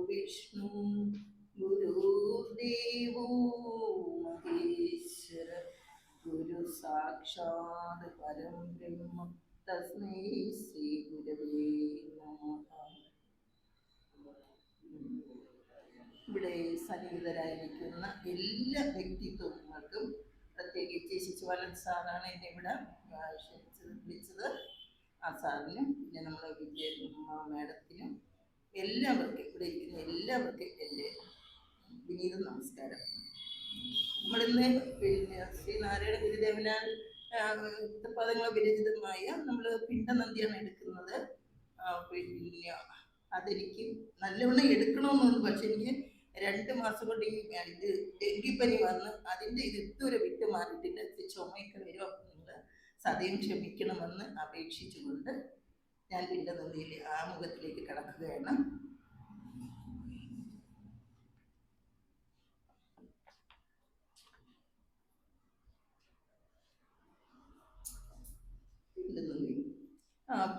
വിഷ്ണു ഗുരുദേവോ മഹേശ്വര ഗുരു സാക്ഷാത് പരം ബ്രഹ്മ തസ്മൈ ശ്രീ ഗുരവേ നമഃ. ഇവിടെ സന്നിഹിതരായിരിക്കുന്ന എല്ലാ വ്യക്തിത്വങ്ങൾക്കും, പ്രത്യേകിച്ച് ശിശുപാലൻ സാറാണ് എന്നെ ഇവിടെ വിളിച്ചത്. ആ സാറിനും പിന്നെ നമ്മളെ വിജയ മാഡത്തിനും എല്ലാവർക്കും, ഇവിടെ ഇരിക്കുന്ന എല്ലാവർക്കും എൻ്റെ വിനീത നമസ്കാരം. നമ്മളിന്ന് പിന്നെ ശ്രീനാരായണ ഗുരുദേവനാൽ പദങ്ങൾ വിരചിതമായ നമ്മൾ പിണ്ടനന്ദിയാണ് എടുക്കുന്നത്. പിന്നെ അതെനിക്ക് നല്ലവണ്ണം എടുക്കണമെന്നുണ്ട്, പക്ഷെ എനിക്ക് 2 മാസം കൊണ്ട് ഈ ഇത് ഡെങ്കിപ്പനി വന്ന് അതിൻ്റെ ഇത് ഇതുവരെ വിട്ട് മാറിയിട്ടില്ല. ചുമയൊക്കെ വരും. അപ്പം നിങ്ങൾ സദയം ക്ഷമിക്കണമെന്ന് അപേക്ഷിച്ചുകൊണ്ട് ഞാൻ പിണ്ടനന്ദിയിൽ ആമുഖത്തിലേക്ക് കടക്കുകയാണ്.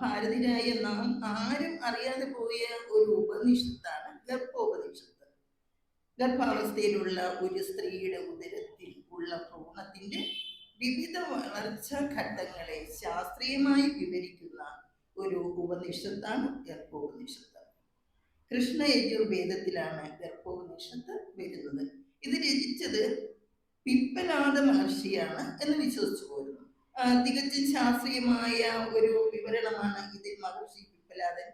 ഭാരതീയരായ നാം ആരും അറിയാതെ പോയ ഒരു ഉപനിഷത്താണ് ഗർഭോപനിഷത്ത്. ഗർഭാവസ്ഥയിലുള്ള ഒരു സ്ത്രീയുടെ ഉദരത്തിൽ ഉള്ള ഭ്രൂണത്തിന്റെ വിവിധ വളർച്ചാ ഘട്ടങ്ങളെ ശാസ്ത്രീയമായി വിവരിക്കുന്ന ഒരു ഉപനിഷത്താണ് ഗർഭോപനിഷത്ത്. കൃഷ്ണ യജുർവേദത്തിലാണ് ഗർഭോപനിഷത്ത് വരുന്നത്. ഇത് രചിച്ചത് പിപ്പലാദ മഹർഷിയാണ് എന്ന് വിശ്വസിച്ചു പോരുന്നു. തികച്ചും ശാസ്ത്രീയമായ ഒരു വിവരണമാണ് ഇതിൽ മഹർഷി പിപ്പലാദൻ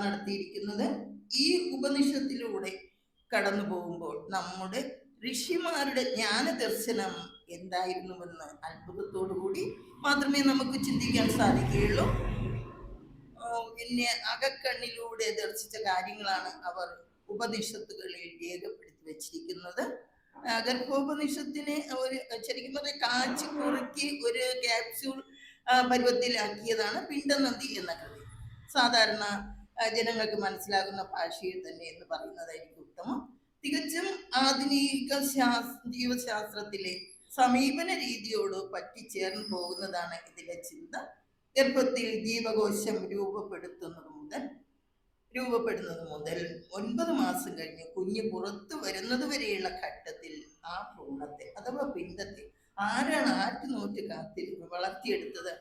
നടത്തിയിരിക്കുന്നത്. ഈ ഉപനിഷത്തിലൂടെ കടന്നു പോകുമ്പോൾ നമ്മുടെ ഋഷിമാരുടെ ജ്ഞാനദർശനം എന്തായിരുന്നുവെന്ന് അത്ഭുതത്തോടുകൂടി മാത്രമേ നമുക്ക് ചിന്തിക്കാൻ സാധിക്കുകയുള്ളൂ. പിന്നെ അകക്കണ്ണിലൂടെ ദർശിച്ച കാര്യങ്ങളാണ് അവർ ഉപനിഷത്തുകളിൽ രേഖപ്പെടുത്തി വച്ചിരിക്കുന്നത്. ഗർഭോപനിഷത്തിനെ ഒരു ശരിക്കും പറഞ്ഞാൽ കാച്ചി കുറുക്കി ഒരു ക്യാപ്സ്യൂൾ പരുവത്തിലാക്കിയതാണ് പിണ്ടനന്ദി എന്ന കൃതി. സാധാരണ ജനങ്ങൾക്ക് മനസ്സിലാകുന്ന ഭാഷയിൽ തന്നെ എന്ന് പറയുന്നതായിരിക്കും ഉത്തമം. തികച്ചും ആധുനിക ജീവശാസ്ത്രത്തിലെ സമീപന രീതിയോട് പറ്റിച്ചേർന്ന് പോകുന്നതാണ് ഇതിലെ ചിന്ത. ഗർഭത്തിൽ ജീവകോശം രൂപപ്പെടുന്നത് മുതൽ 9 മാസം കഴിഞ്ഞ് കുഞ്ഞ് പുറത്തു വരുന്നത് വരെയുള്ള ഘട്ടത്തിൽ ആ ഭ്രൂണത്തെ അഥവാ പിണ്ടത്തെ ആരാണ് ആറ്റുനോറ്റ് വളർത്തിയെടുത്തത്?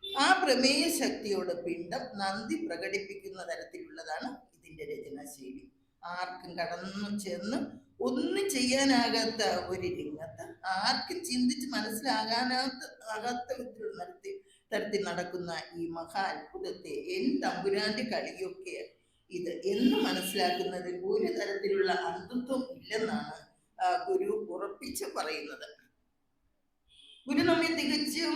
ആ പ്രമേയ ശക്തിയോട് പിണ്ടം നന്ദി പ്രകടിപ്പിക്കുന്ന തരത്തിലുള്ളതാണ് ഇതിന്റെ രചനാശൈലി. ആർക്കും കടന്നു ചെന്ന് ഒന്നും ചെയ്യാനാകാത്ത ഒരു രംഗത്ത്, ആർക്കും ചിന്തിച്ച് മനസ്സിലാകാത്ത തരത്തിൽ നടക്കുന്ന ഈ മഹാ അത്ഭുതത്തെ എൻ തമ്പുരാന്റെ കളിയൊക്കെ ഇത് എന്ന് മനസ്സിലാക്കുന്നതിൽ ഒരു തരത്തിലുള്ള അന്ധത്വം ഇല്ലെന്നാണ് ഗുരു ഉറപ്പിച്ച് പറയുന്നത്. ഗുരു നമ്മെ തികച്ചും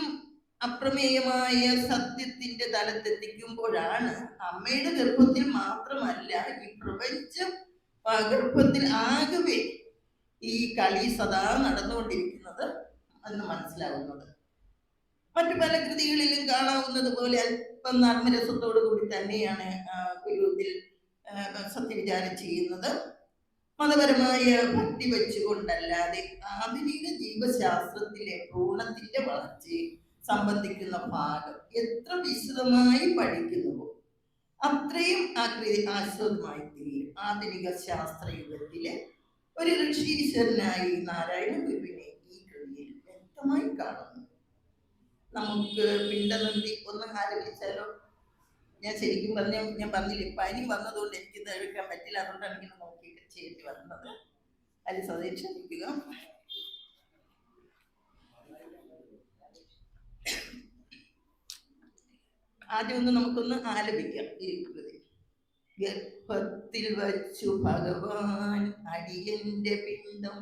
അപ്രമേയമായ സത്യത്തിന്റെ തലത്തെത്തിക്കുമ്പോഴാണ് അമ്മയുടെ ഗർഭത്തിൽ മാത്രമല്ല ഈ പ്രപഞ്ചം ഗർഭത്തിൽ ആകെ ഈ കളി സദാ നടന്നുകൊണ്ടിരിക്കുന്നത് എന്ന് മനസ്സിലാവുന്നത്. മറ്റു പല കൃതികളിലും കാണാവുന്നത് പോലെ അല്പം നർമ്മരസത്തോടു കൂടി തന്നെയാണ് ഗുരു ഇതിൽ സത്യവിചാരം ചെയ്യുന്നത്. മതപരമായ ഭക്തി വെച്ചുകൊണ്ടല്ലാതെ ആധുനിക ജീവശാസ്ത്രത്തിലെ ഭ്രൂണത്തിന്റെ വളർച്ചയെ സംബന്ധിക്കുന്ന ഭാഗം എത്ര വിശദമായി പഠിക്കുന്നുവോ അത്രയും ആ കൃതി ആസ്വാദമായി തീരും. ആധുനിക ശാസ്ത്രയുഗത്തിലെ ഒരു ഋഷീശ്വരനായി നാരായണ ഗുരുവിനെ ഈ കൃതിയിൽ വ്യക്തമായി കാണുന്നു. നമുക്ക് പിണ്ടനന്ദി ഒന്ന് ആലോചിച്ചാലോ? ഞാൻ ശരിക്കും ഞാൻ പറഞ്ഞില്ലേ, പനി വന്നതുകൊണ്ട് എനിക്കിത് എടുക്കാൻ പറ്റില്ല, അതുകൊണ്ടാണ് ഇങ്ങനെ നോക്കിയിട്ട് ചെയ്യേണ്ടി വന്നത്. അതിൽ സദയം ക്ഷമിക്കുക. ആദ്യം നമുക്കൊന്ന് ആലപിക്കാം ഈ കൃതി. ഗർഭത്തിൽ വച്ചു ഭഗവാൻ അടിയന്റെ പിണ്ടം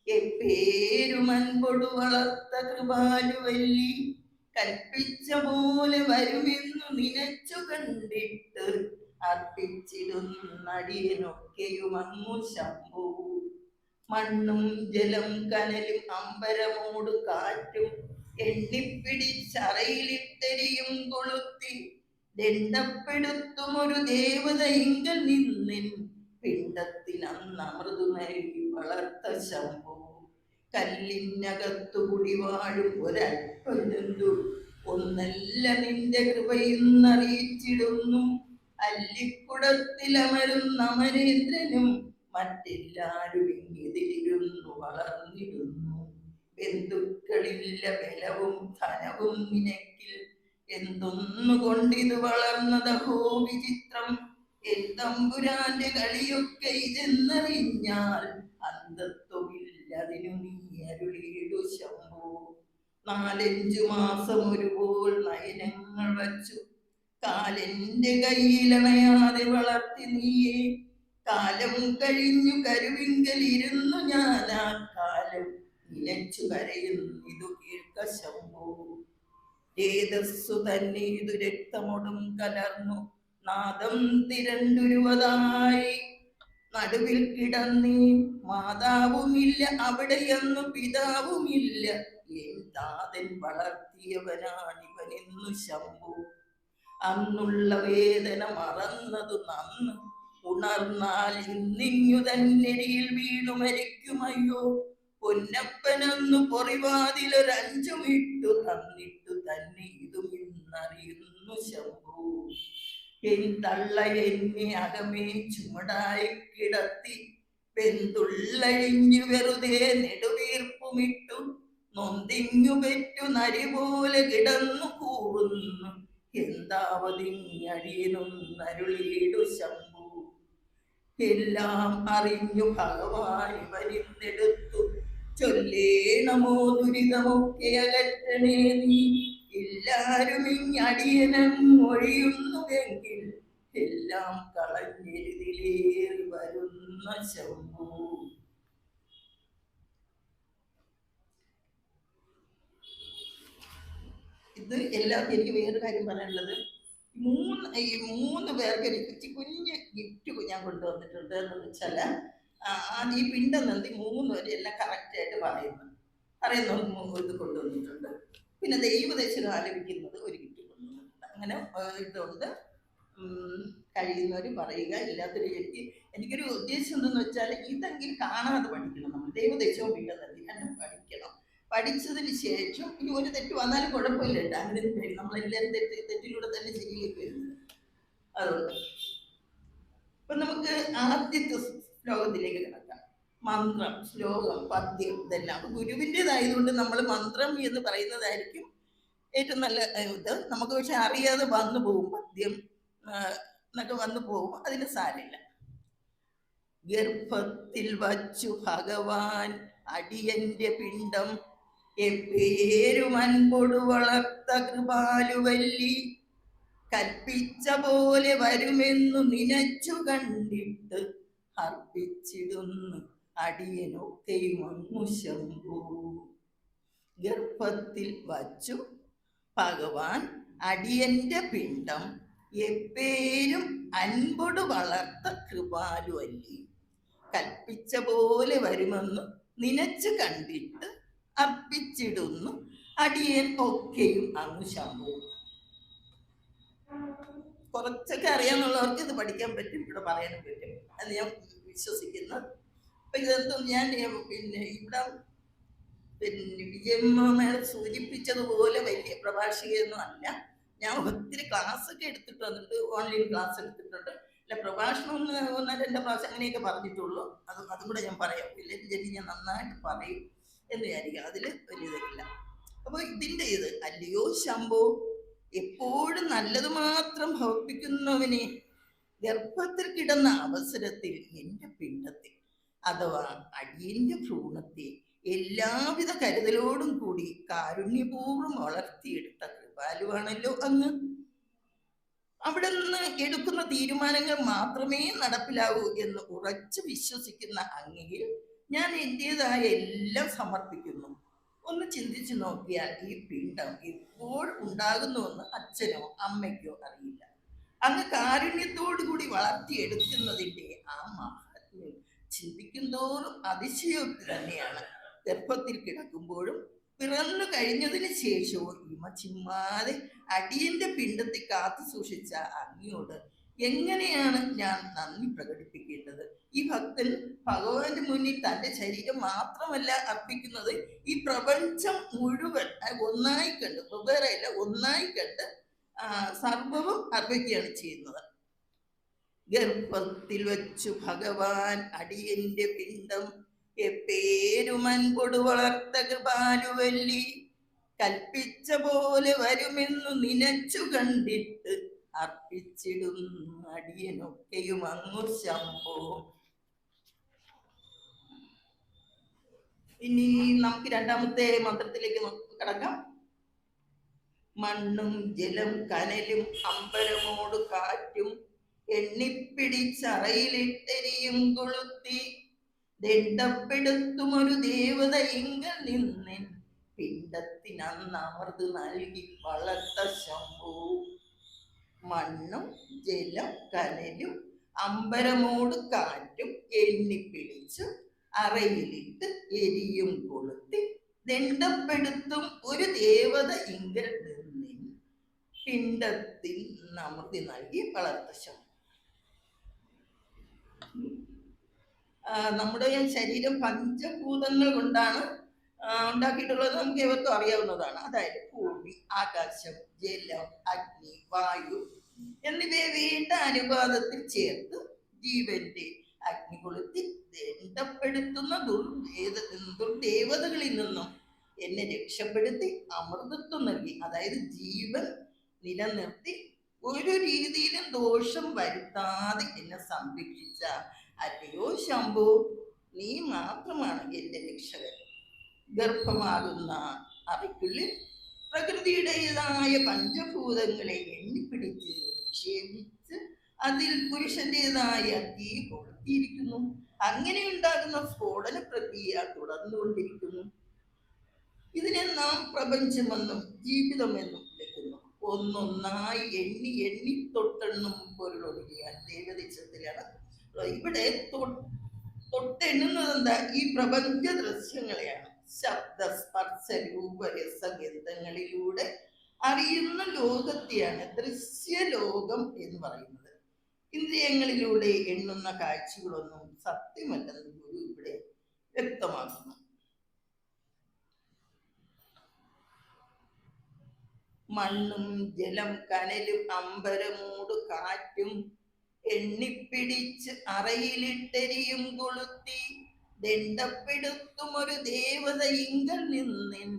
എപ്പേരുമൻപൊടു വളർത്ത കൃപാലുവല്ലി കൽപ്പിച്ച പോലെ വരുമെന്നു നിനച്ചു കണ്ടിട്ട് അർപ്പിച്ചിടുന്നടിയനൊക്കെയും അങ്ങു ശംഭു. മണ്ണും ജലം കനലും അമ്പരമോട് കാറ്റും എണ്ണിപ്പിടിച്ചറയിലിട്ടെരിയും കൊളുത്തി ദണ്ഡപ്പെടുത്തും ഒരു ദേവത ഇങ്കൽ നിന്നിൻ പിണ്ടത്തിനന്ന് അമൃതു നൽകി വളർത്ത ശംഭു. കല്ലിനകത്തു കുടിവാഴും ഒരൽപ്പം ജന്തു ഒന്നല്ല നിന്റെ കൃപയെന്നറിയിച്ചിടുന്നു. അല്ലിക്കുടത്തിലമരുന്ന അമരേന്ദ്രനും മറ്റെല്ലാരും ഇങ്ങിതിലിരുന്നു വളർന്നിരുന്നു. ബന്ധുക്കളില്ല ബലവും ധനവും നിനക്കിൽ, എന്തൊന്നുകൊണ്ടിത് വളർന്നതഹോ വിചിത്രം. എന്തമ്പുരാന്റെ കളിയൊക്കെ ഇതെന്നറിഞ്ഞാൽ അന്തത്വമില്ലതിനു നീ അരുളിയിടു ശംഭോ. 4-5 മാസം ഒരുപോൾ നയനങ്ങൾ വച്ചു കാലെന്റെ കയ്യിലണയാതെ വളർത്തി നീയെ. കാലം കഴിഞ്ഞു കരുവിങ്കൽ ഇരുന്നു ഞാൻ ആ കാലം നിലച്ചു കരയുന്നിതു കേൾക്ക ശംഭോ. രേതസ്സു തന്നെ ഇതു രക്തമൊടും കലർന്നു നാദം തിരണ്ടുരുവതായി നടുവിൽ കിടന്നേ. മാതാവുമില്ല അവിടെയൊന്നു പിതാവുമില്ല, എൻ താതൻ വളർത്തിയവനാണിവനെന്നു ശംഭു. അന്നുള്ള വേദന മറന്നതു നന്ന്, ഉണർന്നാൽ ഇന്നിങ്ങു തന്നെരിയിൽ വീണു മരിക്കുമയ്യോ. പൊന്നപ്പനൊന്നു പൊറിവാതിലൊരഞ്ചുമിട്ടു തന്നിട്ടു തന്നെ ഇതും ഇന്നറിയുന്നു ശംഭു. എൻ തള്ള എന്നെ അകമേ ചുമടായി കിടത്തി വെന്തുള്ളഴിഞ്ഞു വെറുതെ നെടുവീർപ്പുമിട്ടു നൊന്തിങ്ങു പെറ്റു നരി പോലെ കിടന്നു കൂറുന്നു. എന്താവതിങ്ങടിയനൊന്നരുളിയിടു ശംഭു. എല്ലാം അറിഞ്ഞു ഭഗവാൻ ഇവനിന്നെടുത്തു ചൊല്ലേണമോ ദുരിതമൊക്കെ അകറ്റണേ നീ. എല്ലാരും ഇങ്ങടിയനം ഒഴിയുന്നുവെങ്കിൽ എല്ലാം കളഞ്ഞെരുതിലേറി വരുന്ന ശംഭു. ഇത് എല്ലാവർക്കും എനിക്ക് വേറൊരു കാര്യം പറയാനുള്ളത്, ഈ മൂന്ന് പേർക്ക് ഒരു കുഞ്ഞ് ഗിഫ്റ്റ് ഞാൻ കൊണ്ടുവന്നിട്ടുണ്ട്. എന്ന് വെച്ചാൽ ഈ പിണ്ടനന്ദി 3 പേര് എല്ലാം കറക്റ്റായിട്ട് പറയുന്നു ഇത് കൊണ്ടുവന്നിട്ടുണ്ട്. പിന്നെ ദൈവദശനം ആലപിക്കുന്നത് ഒരു ഗിഫ്റ്റ് കൊണ്ടുവന്നിട്ടുണ്ട്. അങ്ങനെ ഇതുകൊണ്ട് കഴിയുന്നവർ പറയുക. ഇല്ലാത്തൊരു എനിക്കൊരു ഉദ്ദേശം എന്തെന്ന് വെച്ചാൽ ഇതെങ്കിലും കാണാതെ പഠിക്കണം. നമ്മൾ ദൈവദശവും പിണ്ടനന്ദി രണ്ടും പഠിക്കണം. പഠിച്ചതിന് ശേഷം ഇനി ഒരു തെറ്റ് വന്നാലും കുഴപ്പമില്ല കേട്ടോ. അങ്ങനെ കഴിയും. നമ്മളെല്ലാവരും തെറ്റിലൂടെ തന്നെ ശരിയിലേക്ക് വരുന്നത്. അതുകൊണ്ട് ഇപ്പൊ നമുക്ക് ആദ്യത്തെ ശ്ലോകത്തിലേക്ക് കിടക്കാം. മന്ത്രം, ശ്ലോകം, പദ്യം ഇതെല്ലാം ഗുരുവിൻ്റെതായതുകൊണ്ട് നമ്മൾ മന്ത്രം എന്ന് പറയുന്നതായിരിക്കും ഏറ്റവും നല്ല ഇത്. നമുക്ക് പക്ഷെ അറിയാതെ വന്നു പോകും, പദ്യം എന്നൊക്കെ വന്നു പോകും, അതിന് സാരമില്ല. ഗർഭത്തിൽ വച്ചു ഭഗവാൻ അടിയന്റെ പിണ്ടം എപ്പേരും അൻപൊടു വളർത്ത കൃപാലുവല്ലി. കൽപ്പിച്ച പോലെ വരുമെന്നു നിനച്ചു കണ്ടിട്ട് അർപ്പിച്ചിടുന്നു അടിയനൊക്കെയും അങ്ങു ശംഭു. ഗർഭത്തിൽ വച്ചു ഭഗവാൻ അടിയന്റെ പിണ്ടം എപ്പേരും അൻപൊടു വളർത്ത കൃപാലുവല്ലി. കൽപ്പിച്ച പോലെ വരുമെന്ന് നിനച്ചു കണ്ടിട്ട് അർപ്പിച്ചിടുന്നു അടിയൻ ഒക്കെയും അങ്ങു ശംഭു. കുറച്ചൊക്കെ അറിയാന്നുള്ളവർക്ക് ഇത് പഠിക്കാൻ പറ്റും, ഇവിടെ പറയാനും പറ്റും എന്ന് ഞാൻ വിശ്വസിക്കുന്നു. അപ്പൊ ഇതെന്തും ഞാൻ പിന്നെ ഇവിടെ വിജയമ്മ സൂചിപ്പിച്ചതുപോലെ വലിയ പ്രഭാഷകയൊന്നും അല്ല. ഞാൻ ഒത്തിരി ക്ലാസ് ഒക്കെ എടുത്തിട്ട് വന്നിട്ട്, ഓൺലൈൻ ക്ലാസ് എടുത്തിട്ടുണ്ട്. അല്ല, പ്രഭാഷണം 1-2 പ്രാവശ്യം അങ്ങനെയൊക്കെ പറഞ്ഞിട്ടുള്ളൂ. അതും കൂടെ ഞാൻ പറയാം. ഇല്ലെങ്കിൽ ഞാൻ നന്നായിട്ട് പറയും എന്ന് വിചാരിക്കാം. അതിൽ വലിയതില്ല. അപ്പൊ ഇതിന്റെ ഇത് അല്ലയോ ശംഭോ, എപ്പോഴും നല്ലത് മാത്രം ഭവിപ്പിക്കുന്നവനെ ഗർഭത്തിൽ കിടന്ന അവസരത്തിൽ എന്റെ പിണ്ടത്തെ അഥവാ അടിയന്റെ ഭ്രൂണത്തെ എല്ലാവിധ കരുതലോടും കൂടി കാരുണ്യപൂർവ്വം വളർത്തിയെടുത്ത കൃപാലുവാണല്ലോ അങ്ങ്. അവിടെ നിന്ന് എടുക്കുന്ന തീരുമാനങ്ങൾ മാത്രമേ നടപ്പിലാവൂ എന്ന് ഉറച്ചു വിശ്വസിക്കുന്ന അങ്ങയിൽ ഞാൻ എന്റേതായ എല്ലാം സമർപ്പിക്കുന്നു. ഒന്ന് ചിന്തിച്ചു നോക്കിയാൽ ഈ പിണ്ടം എപ്പോൾ ഉണ്ടാകുന്നുവെന്ന് അച്ഛനോ അമ്മയ്ക്കോ അറിയില്ല. അങ്ങ് കാരുണ്യത്തോടുകൂടി വളർത്തിയെടുക്കുന്നതിൻ്റെ ആ മഹാത്മ്യം ചിന്തിക്കുന്തോറും അതിശയോക്തി തന്നെയാണ്. ഗർഭത്തിൽ കിടക്കുമ്പോഴും പിറന്നു കഴിഞ്ഞതിന് ശേഷവും ഇമ ചിമ്മാതെ അടിയന്റെ പിണ്ടത്തെ കാത്തു സൂക്ഷിച്ച അങ്ങയോട് എങ്ങനെയാണ് ഞാൻ നന്ദി പ്രകടിപ്പിക്കേണ്ടത്? ഈ ഭക്തൻ ഭഗവാന്റെ മുന്നിൽ തന്റെ ശരീരം മാത്രമല്ല അർപ്പിക്കുന്നത്, ഈ പ്രപഞ്ചം മുഴുവൻ ഒന്നായി കണ്ട്, വെവ്വേറെയല്ല ഒന്നായി കണ്ട് സർവവും അർപ്പിക്കുകയാണ് ചെയ്യുന്നത്. ഗർഭത്തിൽ വച്ചു ഭഗവാൻ അടിയന്റെ പിണ്ടം എപ്പേരുമൻപൊടു വളർത്ത കൃപാലുവല്ലി കൽപ്പിച്ച പോലെ വരുമെന്നു നിനച്ചു കണ്ടിട്ട് അർപ്പിച്ചിടുന്നു അടിയനൊക്കെയും അങ്ങു ശംഭോ. ഇനി നമുക്ക് രണ്ടാമത്തെ മന്ത്രത്തിലേക്ക് കടക്കാം. മണ്ണും ജലം കനലും അമ്പരമോട് കാറ്റും എണ്ണിപ്പിടിച്ചറയിലിട്ടെരിയും കൊളുത്തി ദണ്ഡപ്പെടുത്തും ഒരു ദേവത ഇങ്കൽ നിന്നൻ പിണ്ടത്തിനന്ന് അമൃത് നൽകി വളർത്ത ശംഭു. മണ്ണും ജലം കനലും അമ്പരമോട് കാറ്റും എണ്ണിപ്പിടിച്ചു അറയിലിട്ട് എരിയും കൊളുത്തി ദണ്ഡപ്പെടുത്തും ഒരു ദേവത ഇങ്കൽ നിന്നിൻ പിണ്ടത്തിൽ അമൃതി നൽകി വളർത്ത ശംഭു. നമ്മുടെ ശരീരം പഞ്ചഭൂതങ്ങൾ കൊണ്ടാണ് ഉണ്ടാക്കിയിട്ടുള്ളത്. നമുക്ക് ഏവർക്കും അറിയാവുന്നതാണ്. അതായത് ഭൂമി, ആകാശം, ജലം, അഗ്നി, വായു എന്നിവയെ വേണ്ട അനുപാതത്തിൽ ചേർത്ത് ജീവന്റെ അഗ്നി കൊളുത്തി ദണ്ഡപ്പെടുത്തുന്ന ദുർദേവതകളിൽ നിന്നും എന്നെ രക്ഷപ്പെടുത്തി അമൃതത്വം നൽകി, അതായത് ജീവൻ നിലനിർത്തി ഒരു രീതിയിലും ദോഷം വരുത്താതെ എന്നെ സംരക്ഷിച്ച അല്ലയോ ശംഭു, നീ മാത്രമാണ് എന്റെ രക്ഷകൻ. ഗർഭമാകുന്ന അവയ്ക്കുള്ളിൽ പ്രകൃതിയുടേതായ പഞ്ചഭൂതങ്ങളെ എണ്ണിപ്പിടിച്ച് നിക്ഷേപിച്ച് അതിൽ പുരുഷന്റേതായ തീ കൊളുത്തിയിരിക്കുന്നു. അങ്ങനെ ഉണ്ടാകുന്ന സ്ഫോടന പ്രക്രിയ തുടർന്നുകൊണ്ടിരിക്കുന്നു. ഇതിനെ നാം പ്രപഞ്ചമെന്നും ജീവിതമെന്നും വിളിക്കുന്നു. ഒന്നൊന്നായി എണ്ണി എണ്ണി തൊട്ടെണ്ണും പൊരുളൊഴുകിയാൽ ദൈവദേശത്തിലാണ്. ഇവിടെ തൊട്ടെണ്ണുന്നത് എന്താ? ഈ പ്രപഞ്ച ദൃശ്യങ്ങളെയാണ്. ശബ്ദ സ്പർശ രൂപ രസഗന്ധങ്ങളിലൂടെ അറിയുന്ന ലോകത്തെയാണ് ദൃശ്യലോകം എന്ന് പറയുന്നത്. ഇന്ദ്രിയങ്ങളിലൂടെ എണ്ണുന്ന കാഴ്ചകളൊന്നും സത്യമല്ലെന്ന് ഗുരു ഇവിടെ വ്യക്തമാക്കുന്നു. മണ്ണും ജലം കനലും അമ്പരമൂട് കാറ്റും എണ്ണിപ്പിടിച്ച് അറയിലിട്ടെരിയും കൊളുത്തി ദണ്ഡപ്പെടുത്തും ഒരു ദേവത ഇങ്കൽ നിന്നിൻ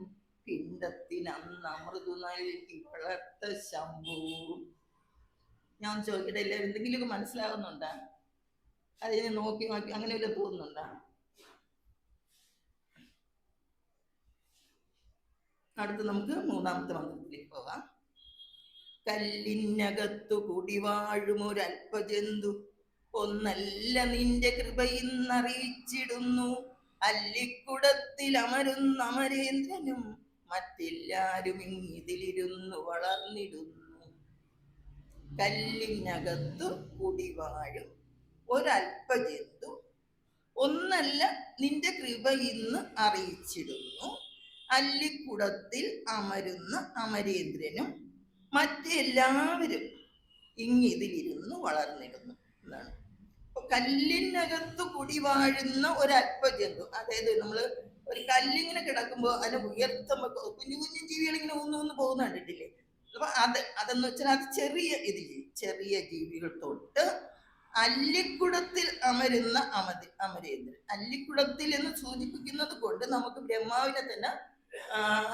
പിണ്ടത്തിനന്ന് അമൃതു നൽകി വളർത്ത ശംഭു. ഞാൻ ചോദിക്കട്ടെ, എല്ലാവരും എന്തെങ്കിലും മനസ്സിലാകുന്നുണ്ടാ? അതിനെ നോക്കി നോക്കി അങ്ങനെ വല്ല തോന്നുന്നുണ്ടാ? അടുത്ത് നമുക്ക് മൂന്നാമത്തെ മന്ത്രത്തിലേക്ക് പോകാം. കല്ലിനകത്തു കുടിവാഴുമൊരൽപ്പജന്തു ഒന്നല്ല നിന്റെ കൃപയിന്നറിയിച്ചിടുന്നു. അല്ലിക്കുടത്തിൽ അമരുന്ന അമരേന്ദ്രനും മറ്റെല്ലാരും ഇങ്ങിതിലിരുന്നു വളർന്നിടുന്നു. കല്ലിനകത്തു കുടിവാഴും ഒരൽപ്പജന്തു ഒന്നല്ല നിന്റെ കൃപ ഇന്ന് അറിയിച്ചിടുന്നു. അല്ലിക്കുടത്തിൽ അമരുന്ന അമരേന്ദ്രനും മറ്റെല്ലാവരും ഇങ്ങിതിലിരുന്ന് വളർന്നിടുന്നു എന്നാണ്. അപ്പൊ കല്ലിനകത്ത് കുടിവാഴുന്ന ഒരൽപ്പജന്തു, അതായത് നമ്മൾ ഒരു കല്ലിങ്ങനെ കിടക്കുമ്പോൾ അതിനെ ഉയർത്തുമ്പോൾ കുഞ്ഞു കുഞ്ഞു ജീവികൾ ഇങ്ങനെ ഒന്ന് പോകുന്ന കണ്ടിട്ടില്ലേ? അപ്പൊ അതെന്ന് വെച്ചാൽ അത് ചെറിയ ജീവികൾ തൊട്ട് അല്ലിക്കുടത്തിൽ അമരുന്ന അമരേന്ദ്രൻ. അല്ലിക്കുടത്തിൽ എന്ന് സൂചിപ്പിക്കുന്നത് കൊണ്ട് നമുക്ക് ബ്രഹ്മാവിനെ തന്നെ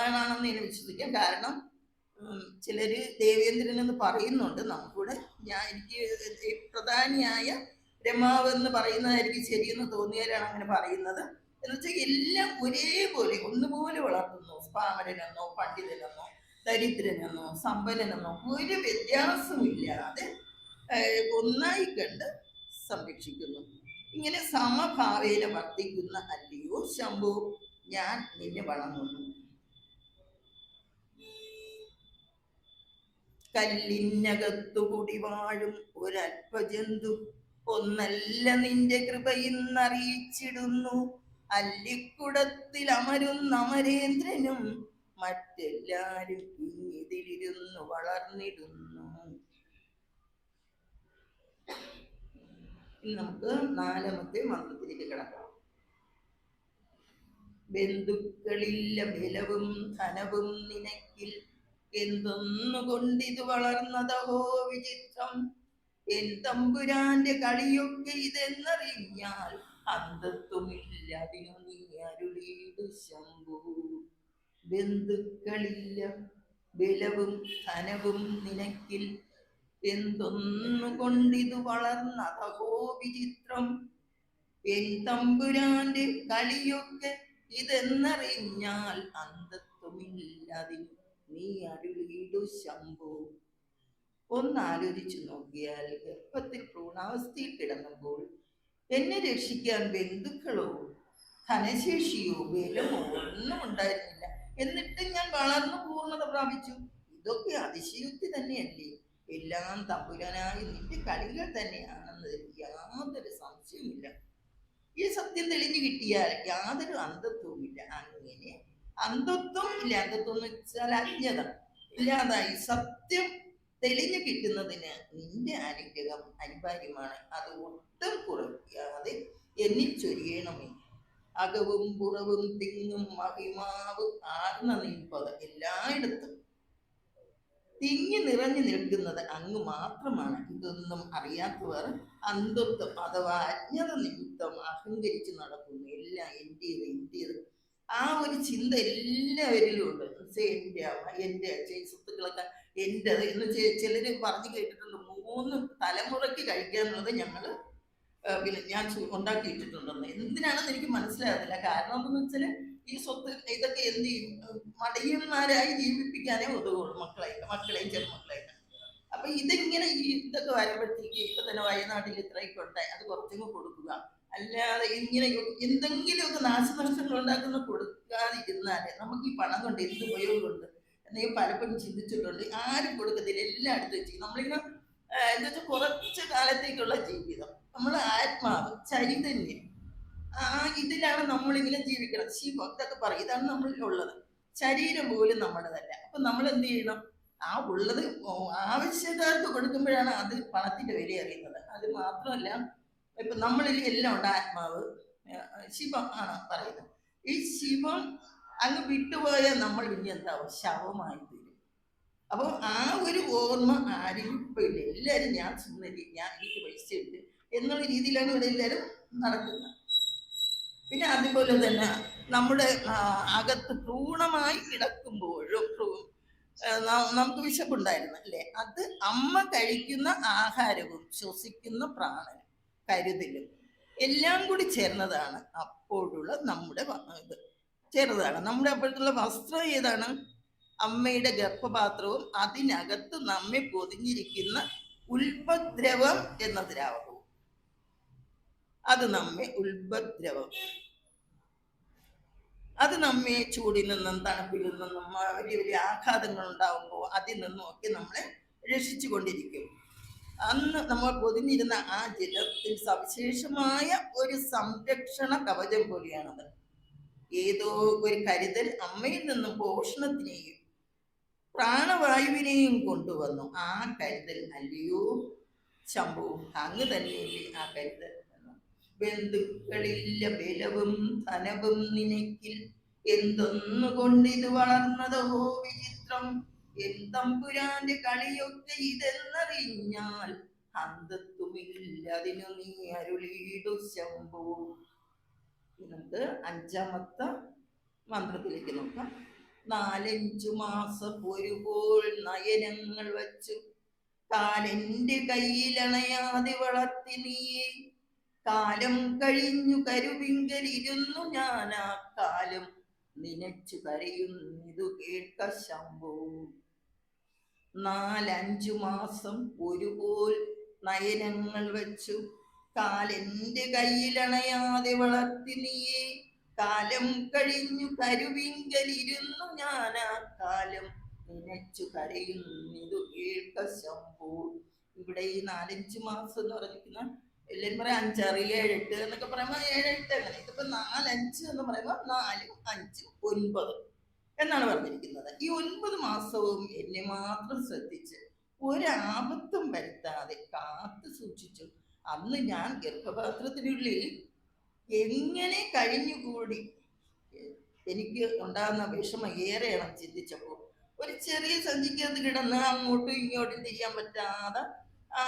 ആണെന്ന് ഞാൻ വിശ്വസിക്കാം. കാരണം ചിലര് ദേവേന്ദ്രൻ എന്ന് പറയുന്നുണ്ട്. നമുക്കൂടെ എനിക്ക് പ്രധാനിയായ ബ്രഹ്മാവ് എന്ന് പറയുന്നതായിരിക്കും ശരിയെന്ന് തോന്നിയാലാണ് അങ്ങനെ പറയുന്നത്. എന്ന് വെച്ചാൽ എല്ലാം ഒരേപോലെ ഒന്നുപോലെ വളർത്തുന്നു. പാമരനെന്നോ പണ്ഡിതനെന്നോ ദരിദ്രനെന്നോ സമ്പന്നനെന്നോ ഒരു വ്യത്യാസമില്ലാതെ ഒന്നായി കണ്ട് സംരക്ഷിക്കുന്നു. ഇങ്ങനെ സമഭാവേന വർത്തിക്കുന്ന അല്ലയോ ശംഭു, ഞാൻ നിന്നെ വണങ്ങുന്നു. കല്ലിനകത്തു കുടിവാഴും ഒരൽപ്പജന്തു ഒന്നല്ല നിന്റെ കൃപയിന്നറിയിച്ചിടുന്നു. അല്ലിക്കുടത്തിൽ അമരുന്ന അമരേന്ദ്രനും മറ്റെല്ലാരും ഇതിലിരുന്നു വളർന്നിടുന്നു. ഇനി നമുക്ക് നാലാമത്തെ മന്ത്രത്തിലേക്ക് കിടക്കാം. ബന്ധുക്കളില്ല ബലവും ധനവും നിനക്കിൽ എന്തൊന്നുകൊണ്ടിത് വളർന്നതഹോ വിചിത്രം. എൻ തമ്പുരാന്റെ കളിയൊക്കെ ഇതെന്നറിഞ്ഞാൽ അന്തത്വമില്ല അതിനു നീ അരുളീടു ശംഭു. ബന്ധുക്കളില്ല ബലവും ധനവും നിനക്കിൽ എന്തൊന്നുകൊണ്ടിതു വളർന്നതോ വിചിത്രം. എൻ തമ്പുരാന്റെ കളിയൊക്കെ ഇതെന്നറിഞ്ഞാൽ അന്തത്വമില്ലതിന് നീ അരുളീടു ശംഭു. ഒന്നാലോചിച്ചു നോക്കിയാൽ ഗർഭത്തിൽ ഭ്രൂണാവസ്ഥയിൽ കിടന്നപ്പോൾ എന്നെ രക്ഷിക്കാൻ ബന്ധുക്കളോ ധനശേഷിയോ ബലമോ ഒന്നും ഉണ്ടായിരുന്നില്ല. എന്നിട്ട് ഞാൻ വളർന്നു പൂർണ്ണത പ്രാപിച്ചു. ഇതൊക്കെ അതിശയോക്തി തന്നെയല്ലേ? എല്ലാം തമ്പുരാനായി നിന്റെ കളികൾ തന്നെയാണെന്നതിൽ യാതൊരു സംശയവുമില്ല. ഈ സത്യം തെളിഞ്ഞു കിട്ടിയാൽ യാതൊരു അന്ധത്വവുമില്ല. അങ്ങനെ അന്ധത്വം ഇല്ല, അന്ധത്വം എന്ന് വെച്ചാൽ അജ്ഞത ഇല്ലാതായി സത്യം തെളിഞ്ഞു കിട്ടുന്നതിന് നിന്റെ അനുഗ്രഹം അനിവാര്യമാണ്. അത് ഒട്ടും കുറയ്ക്കാതെ എന്നിൽ ചൊരിയണമേ. അകവും പുറവും തിങ്ങും മഹിമാവ് ആർന്ന നിൽപ്പത് എല്ലായിടത്തും തിങ്ങി നിറഞ്ഞു നിൽക്കുന്നത് അങ്ങ് മാത്രമാണ്. ഇതൊന്നും അറിയാത്തവർ അന്ധത്വം അഥവാ അജ്ഞത നിമിത്തം അഹങ്കരിച്ച് നടക്കുന്നു. എല്ലാം എന്റേത് എന്റേത് ആ ഒരു ചിന്ത എല്ലാവരിലും ഉണ്ട്. എന്റെ അമ്മ, എന്റെ അച്ഛൻ, സ്വത്തുക്കളൊക്കെ എന്റേത് എന്ന് ചിലര് പറഞ്ഞു കേട്ടിട്ടുണ്ട്. 3 തലമുറയ്ക്ക് കഴിക്കാനുള്ളത് ഞങ്ങള് പിന്നെ ഞാൻ ഉണ്ടാക്കിയിട്ടിട്ടുണ്ടെന്ന്. എന്തിനാണെന്ന് എനിക്ക് മനസ്സിലാകുന്നില്ല. കാരണം എന്താണെന്ന് വെച്ചാൽ ഈ സ്വത്ത് ഇതൊക്കെ എന്ത് ചെയ്യും, മടിയന്മാരായി ജീവിപ്പിക്കാനേ ഉതവുള്ളൂ മക്കളെയും ചെറുമക്കളെയും. അപ്പൊ ഇതിങ്ങനെ ഇതൊക്കെ വരുമ്പോഴത്തേക്ക് ഇപ്പൊ തന്നെ വയനാട്ടിൽ ഇത്രയൊക്കെ ഉണ്ടായി, അത് കുറച്ചും കൊടുക്കുക. അല്ലാതെ ഇങ്ങനെ എന്തെങ്കിലുമൊക്കെ നാശനഷ്ടങ്ങൾ ഉണ്ടാക്കുന്ന കൊടുക്കാതിരുന്നാല് നമുക്ക് ഈ പണം കൊണ്ട് എന്ത് ഉപയോഗമുണ്ട് എന്ന് പലപ്പോഴും ചിന്തിച്ചിട്ടുണ്ട്. ആരും കൊടുക്കത്തില്ല, എല്ലാം എടുത്ത് വെച്ചിരിക്കും. നമ്മളിങ്ങനെ എന്താ വെച്ചാൽ കുറച്ച് കാലത്തേക്കുള്ള ജീവിതം, നമ്മുടെ ആത്മാവ് ചൈതന്യം ഇതിലാണ് നമ്മളിങ്ങനെ ജീവിക്കണം. ശിവം ഇതൊക്കെ പറയും, ഇതാണ് നമ്മളിലുള്ളത്. ശരീരം പോലും നമ്മുടേതല്ല. അപ്പൊ നമ്മൾ എന്ത് ചെയ്യണം? ആ ഉള്ളത് ആവശ്യക്കാർക്ക് കൊടുക്കുമ്പോഴാണ് അത് പണത്തിന്റെ വില അറിയുന്നത്. അത് മാത്രമല്ല, ഇപ്പൊ നമ്മളിൽ എല്ലാം ഉണ്ട്. ആത്മാവ് ശിവം ആണ് പറയുന്നത്. ഈ ശിവം അങ്ങ് വിട്ടുപോയാൽ നമ്മൾ ഇനി എന്താവും? ശവമായി തീരും. അപ്പൊ ആ ഒരു ഓർമ്മ ആരും ഇപ്പൊ ഇല്ല. എല്ലാരും ഞാൻ സുന്ദരി, ഞാൻ എനിക്ക് പൈസ ഉണ്ട് എന്നുള്ള രീതിയിലാണ് ഇവിടെ എല്ലാവരും നടക്കുന്നത്. പിന്നെ അതുപോലെ തന്നെ നമ്മുടെ അകത്ത് ഭ്രൂണമായി കിടക്കുമ്പോഴും നമുക്ക് വിശപ്പുണ്ടായിരുന്നു അല്ലേ? അത് അമ്മ കഴിക്കുന്ന ആഹാരവും ശ്വസിക്കുന്ന പ്രാണനും കരുതലും എല്ലാം കൂടി ചേർന്നതാണ് അപ്പോഴുള്ള നമ്മുടെ ഇത് ചേർന്നതാണ്. നമ്മുടെ അപ്പോഴത്തുള്ള വസ്ത്രം ഏതാണ്? അമ്മയുടെ ഗർഭപാത്രവും അതിനകത്ത് നമ്മെ പൊതിഞ്ഞിരിക്കുന്ന ഉൽപദ്രവം എന്ന ദ്രാവകവും. അത് നമ്മെ ഉൽപദ്രവം, അത് നമ്മെ ചൂടിൽ നിന്നും തണുപ്പിൽ നിന്നും വലിയ വലിയ ആഘാതങ്ങൾ ഉണ്ടാകുമ്പോൾ അതിൽ നിന്നും ഒക്കെ നമ്മളെ രക്ഷിച്ചു കൊണ്ടിരിക്കും. അന്ന് നമ്മൾ പൊതിഞ്ഞിരുന്ന ആ ജലത്തിൽ സവിശേഷമായ ഒരു സംരക്ഷണ കവചം പോലെയാണത്. ഏതോ ഒരു കരുതൽ അമ്മയിൽ നിന്നും പോഷണത്തിനെയും പ്രാണവായുവിനെയും കൊണ്ടുവന്നു. ആ കരുതൽ അല്ലയോ ശംഭു, അങ്ങ് തന്നെയല്ലേ ആ കരുതൽ? ബന്ധുക്കളില്ല ബലവും ധനവും നിനക്കിൽ എന്തൊന്നുകൊണ്ടിത് വളർന്നതോ വിചിത്രം. എൻ തമ്പുരാന്റെ കളിയൊക്കെ ഇതെന്നറിഞ്ഞാൽ അന്തത്വമില്ലതിനു നീ അരുളീടു ശംഭു. എന്നിട്ട് 5ാമത്തെ മന്ത്രത്തിലേക്ക് നോക്കാം. 4-5 മാസം ഒരുപോൾ നയനങ്ങൾ വച്ചു കാലെന്റെ കയ്യിലണയാതെ വളർത്തി നീയെ. കാലം കഴിഞ്ഞു കരുവിങ്കലിരുന്നു ഞാൻ ആ കാലം നിനച്ചു കരയുന്നിതു കേൾക്ക ശംഭു. 4-5 മാസം ഒരുപോൽ നയനങ്ങൾ വച്ചു കാലെന്റെ കയ്യിലണയാതെ വളർത്തി നീയെ. കാലം കഴിഞ്ഞു കരുവിങ്കലിരുന്നു ഞാൻ ആ കാലം നിനച്ചു കരയുന്നിതു കേൾക്ക ശംഭു. ഇവിടെ ഈ 4-5 മാസം എന്ന് പറഞ്ഞിരിക്കുന്ന എല്ലാവരും പറയാം 5, 6, 7, 8 എന്നൊക്കെ പറയുമ്പോൾ 7, 8 അങ്ങനെ. ഇതിപ്പോ 4, 5 എന്ന് പറയുമ്പോൾ 4, 5, 9 എന്നാണ് പറഞ്ഞിരിക്കുന്നത്. ഈ 9 മാസവും എന്നെ മാത്രം ശ്രദ്ധിച്ച് ഒരാപത്തും വരുത്താതെ കാത്തു സൂക്ഷിച്ചു. അന്ന് ഞാൻ ഗർഭപാത്രത്തിനുള്ളിൽ എങ്ങനെ കഴിഞ്ഞുകൂടി. എനിക്ക് ഉണ്ടാകുന്ന വിഷമം ഏറെയാണ് ചിന്തിച്ചപ്പോൾ. ഒരു ചെറിയ സഞ്ചിക്കകത്ത് കിടന്ന് അങ്ങോട്ടും ഇങ്ങോട്ടും തിരിയാൻ പറ്റാതെ ആ,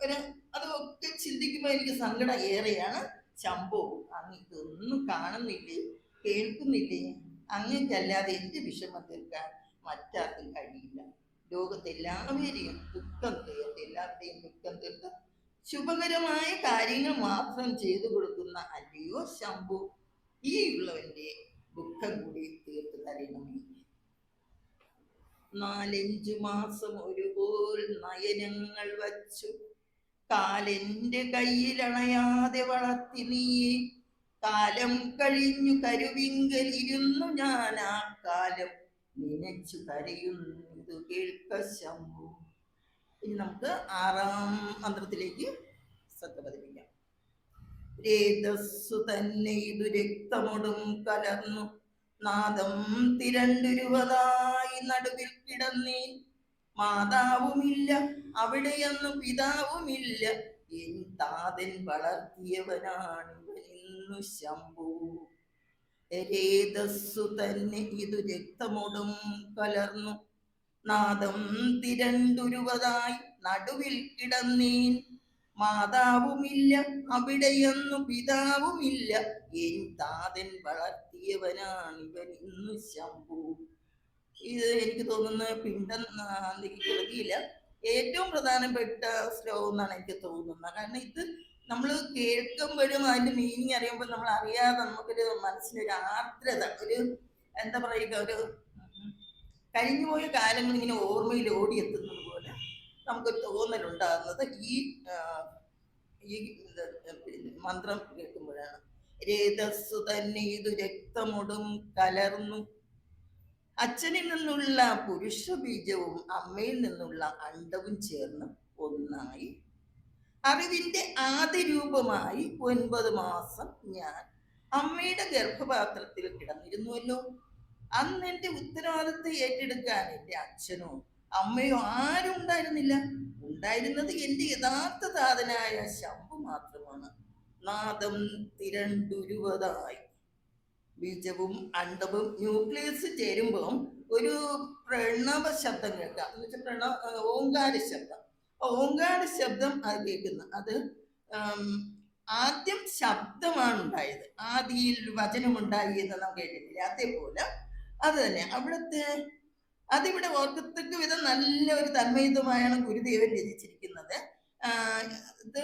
ഒരു അതൊക്കെ ചിന്തിക്കുമ്പോൾ എനിക്ക് സങ്കടം ഏറെയാണ്. ശംഭോ, അങ്ങ് ഇതൊന്നും കാണുന്നില്ലേ, കേൾക്കുന്നില്ലേ? അങ്ങക്കല്ലാതെ എന്റെ വിഷമം തീർക്കാൻ മറ്റാർക്കും കഴിയില്ല. ലോകത്തെല്ലാവരെയും ദുഃഖം തീർത്ത്, എല്ലാവരുടെയും ദുഃഖം തീർത്ത് ശുഭകരമായ കാര്യങ്ങൾ മാത്രം ചെയ്തു കൊടുക്കുന്ന അല്ലയോ ശംഭു, ഈ ഉള്ളവന്റെ ദുഃഖം കൂടി തീർത്ത് തരണമേ. 4-5 മാസം ഒരുപോൽ നയനങ്ങൾ വച്ചു കാലെന്റെ കയ്യിലണയാതെ വളർത്തി നീയെ. കാലം കഴിഞ്ഞു കരുവിങ്കലിരുന്നു ഞാൻ ആ കാലം നനച്ചു കരയുന്നത് കേൾക്ക ശംഭു. ഇനി നമുക്ക് 6-ാം മന്ത്രത്തിലേക്ക് ശ്രദ്ധ പതിപ്പിക്കാം. രേതസ്സു തന്നെ ഇതു രക്തമൊടും കലർന്നു നാദം തിരണ്ടുരുവതായി നടുവിൽ കിടന്നേൻ. മാതാവുമില്ല അവിടെയൊന്നു പിതാവുമില്ല, എൻ താതൻ വളർത്തിയവനാണിവനിന്നു ശംഭു. രേതസ്സു തന്നെ ഇതു രക്തമൊടും കലർന്നു നാദം തിരണ്ടുരുവതായി നടുവിൽ കിടന്നേൻ. മാതാവുമില്ല അവിടെയൊന്നു പിതാവുമില്ല, എൻ താതൻ വളർത്തിയവനാണിവനിന്നു ശംഭു. ഇത് എനിക്ക് തോന്നുന്ന പിണ്ടം കൃതിയില്ല ഏറ്റവും പ്രധാനപ്പെട്ട ശ്ലോകം എന്നാണ് എനിക്ക് തോന്നുന്നത്. കാരണം ഇത് നമ്മൾ കേൾക്കുമ്പോഴും അതിന്റെ മീനിങ് അറിയുമ്പോൾ നമ്മൾ അറിയാതെ നമുക്കൊരു മനസ്സിനൊരു ആർദ്രത, ഒരു എന്താ പറയുക, ഒരു കഴിഞ്ഞുപോയ കാലങ്ങൾ ഇങ്ങനെ ഓർമ്മയിൽ ഓടിയെത്തുന്നത് പോലെ നമുക്കൊരു തോന്നലുണ്ടാകുന്നത് ഈ മന്ത്രം കേൾക്കുമ്പോഴാണ്. രേതസ്സു തന്നെ ഇതു രക്തമൊടും കലർന്നു. അച്ഛനിൽ നിന്നുള്ള പുരുഷ ബീജവും അമ്മയിൽ നിന്നുള്ള അണ്ടവും ചേർന്ന് ഒന്നായി അറിവിന്റെ ആദ്യ രൂപമായി 9 മാസം ഞാൻ അമ്മയുടെ ഗർഭപാത്രത്തിൽ കിടന്നിരുന്നുവല്ലോ. അന്ന് എന്റെ ഉത്തരവാദിത്തം ഏറ്റെടുക്കാൻ എന്റെ അച്ഛനോ അമ്മയോ ആരും ഉണ്ടായിരുന്നില്ല. ഉണ്ടായിരുന്നത് എന്റെ യഥാർത്ഥ താതനായ ശംഭു മാത്രമാണ്. നാദം തിരണ്ടുരുവതായി. ബീജവും അണ്ടവും ന്യൂക്ലിയസ് ചേരുമ്പോൾ ഒരു പ്രണവ ശബ്ദം കേൾക്കാം. എന്ന് വെച്ചാൽ ഓങ്കാര ശബ്ദം. ഓങ്കാര ശബ്ദം അത് കേൾക്കുന്നു. അത് ആദ്യം ശബ്ദമാണ് ഉണ്ടായത്, ആദിയിൽ വചനമുണ്ടായി എന്ന് നാം കേട്ടിട്ടില്ല. അതേപോലെ അത് തന്നെ അതിവിടെ ഓർക്കത്തക്ക വിധം നല്ല ഒരു തന്മയത്വമായാണ് ഗുരുദേവൻ രചിച്ചിരിക്കുന്നത്. ഇത്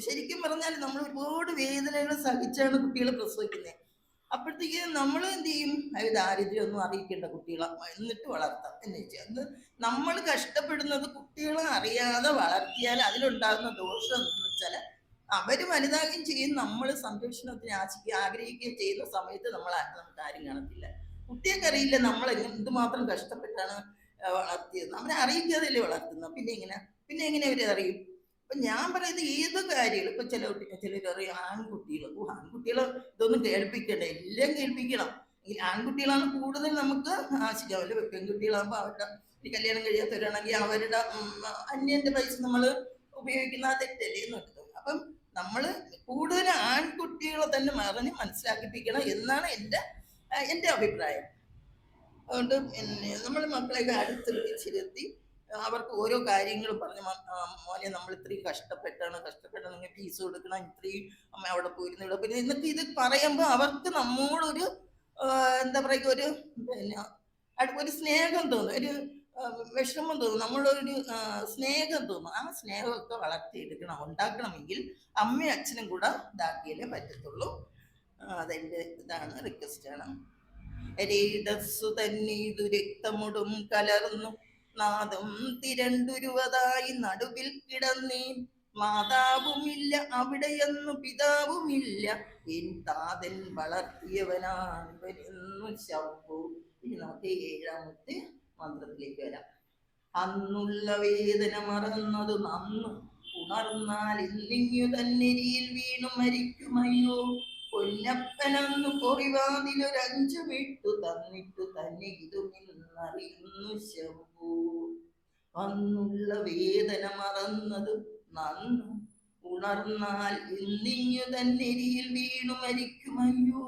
ശരിക്കും പറഞ്ഞാൽ നമ്മൾ ഒരുപാട് വേദനകൾ സഹിച്ചാണ് കുട്ടികളെ പ്രസവിക്കുന്നത്. അപ്പോഴത്തേക്ക് നമ്മൾ എന്ത് ചെയ്യും, അത് ദാരിദ്ര്യമൊന്നും അറിയിക്കേണ്ട കുട്ടികളെ എന്നിട്ട് വളർത്താം എന്ന് വെച്ചാൽ അത് നമ്മൾ കഷ്ടപ്പെടുന്നത് കുട്ടികളെ അറിയാതെ വളർത്തിയാൽ അതിലുണ്ടാകുന്ന ദോഷം എന്ന് വെച്ചാൽ അവര് വലുതാകുകയും ചെയ്യും, നമ്മൾ സംരക്ഷണത്തിന് ആഗ്രഹിക്കുകയും ചെയ്യുന്ന സമയത്ത് നമുക്ക് ആരും കാണത്തില്ല. കുട്ടികൾക്ക് അറിയില്ല നമ്മൾ എന്തുമാത്രം കഷ്ടപ്പെട്ടാണ് വളർത്തിയത്. നമ്മളെ അറിയിക്കാതല്ലേ വളർത്തുന്നത്. പിന്നെ എങ്ങനെ അവരെ അറിയും? അപ്പൊ ഞാൻ പറയുന്നത് ഏത് കാര്യങ്ങൾ ഇപ്പൊ ചിലരറിയും ആൺകുട്ടികൾ ഇതൊന്നും കേൾപ്പിക്കണ്ട, എല്ലാം കേൾപ്പിക്കണം. ഈ ആൺകുട്ടികളാണ് കൂടുതൽ നമുക്ക് ആശിക്കാവല്ലോ. പെൺകുട്ടികളാകുമ്പോൾ അവരുടെ കല്യാണം കഴിയാത്തവരാണെങ്കിൽ അവരുടെ അന്യന്റെ പൈസ നമ്മൾ ഉപയോഗിക്കുന്ന തെറ്റല്ലേ എന്ന് വെക്കുന്നത്. അപ്പം നമ്മൾ കൂടുതൽ ആൺകുട്ടികളെ തന്നെ മനസ്സിലാക്കിപ്പിക്കണം എന്നാണ് എൻ്റെ അഭിപ്രായം. അതുകൊണ്ട് നമ്മൾ മക്കളെയൊക്കെ അടുത്ത് വിളിച്ചിരുത്തി അവർക്ക് ഓരോ കാര്യങ്ങളും പറഞ്ഞു, മോനെ നമ്മൾ ഇത്രയും കഷ്ടപ്പെട്ടാണ് നിങ്ങൾ ഫീസ് കൊടുക്കണം, ഇത്രയും അമ്മ അവിടെ പോയിരുന്നില്ല. പിന്നെ എന്നിട്ട് ഇത് പറയുമ്പോൾ അവർക്ക് നമ്മോടൊരു എന്താ പറയുക, ഒരു സ്നേഹം തോന്നും, ഒരു വിഷമം തോന്നും, നമ്മളൊരു സ്നേഹം തോന്നും. ആ സ്നേഹമൊക്കെ വളർത്തിയെടുക്കണം. ഉണ്ടാക്കണമെങ്കിൽ അമ്മയും അച്ഛനും കൂടെ ഇതാക്കിയാലേ പറ്റത്തുള്ളൂ. അതെൻ്റെ റിക്വസ്റ്റാണ്. രേതസ്സു തന്നെ ഇതു രക്തമൊടും കലർന്നു നാദം തിരണ്ടുരുവതായി നടുവിൽ കിടന്നേൻ. മാതാവുമില്ല അവിടെയൊന്നു പിതാവുമില്ല, എൻ താതൻ വളർത്തിയവനാണിവനെന്നു ശംഭു. ഇനി നമുക്ക് 7-ാമത്തെ മന്ത്രത്തിലേക്ക് വരാം. അന്നുള്ള വേദന മറന്നതു നന്നു ഉണർന്നാൽ ഇന്നിങ്ങു തന്നെരിയിൽ വീണു മരിക്കുമയ്യോ. പൊന്നപ്പനന്നു പൊറിവാതിലൊരഞ്ചു വിട്ടു തന്നിട്ടു തന്നെ ഇതുമിന്നറിയുന്നു ശംഭു. അന്നുള്ള വേദന മറന്നതു നന്നു ഉണർന്നാൽ ഇന്നിങ്ങു തന്നെരിയിൽ വീണു മരിക്കുമയ്യോ.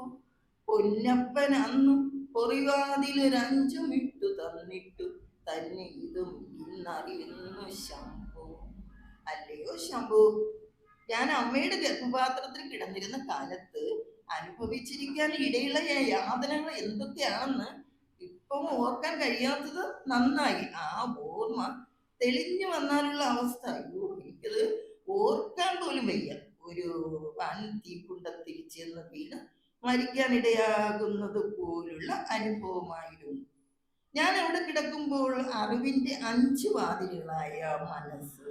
പൊന്നപ്പൻ അന്നു പൊറിവാതിലൊരഞ്ചു വിട്ടു തന്നിട്ടു തന്നെ ഇതും ഇന്നറിയുന്നു ശംഭു. അല്ലയോ ശംഭു, ഞാൻ അമ്മയുടെ ഗർഭപാത്രത്തിൽ കിടന്നിരുന്ന കാലത്ത് അനുഭവിച്ചിരിക്കാൻ ഇടയുള്ള യാതനകൾ എന്തൊക്കെയാണെന്ന് ഇപ്പം ഓർക്കാൻ കഴിയാത്തത് നന്നായി. ആ ഓർമ്മ തെളിഞ്ഞു വന്നാലുള്ള അവസ്ഥ, അയ്യോ എനിക്കത് ഓർക്കാൻ പോലും വയ്യ. ഒരു വൻ തീക്കുണ്ടത്തിൽ ചെന്ന് വീണ് മരിക്കാനിടയാകുന്നത് പോലുള്ള അനുഭവമായിരുന്നു. ഞാൻ അവിടെ കിടക്കുമ്പോൾ അറിവിന്റെ 5 വാതിലുകളായ മനസ്സ്,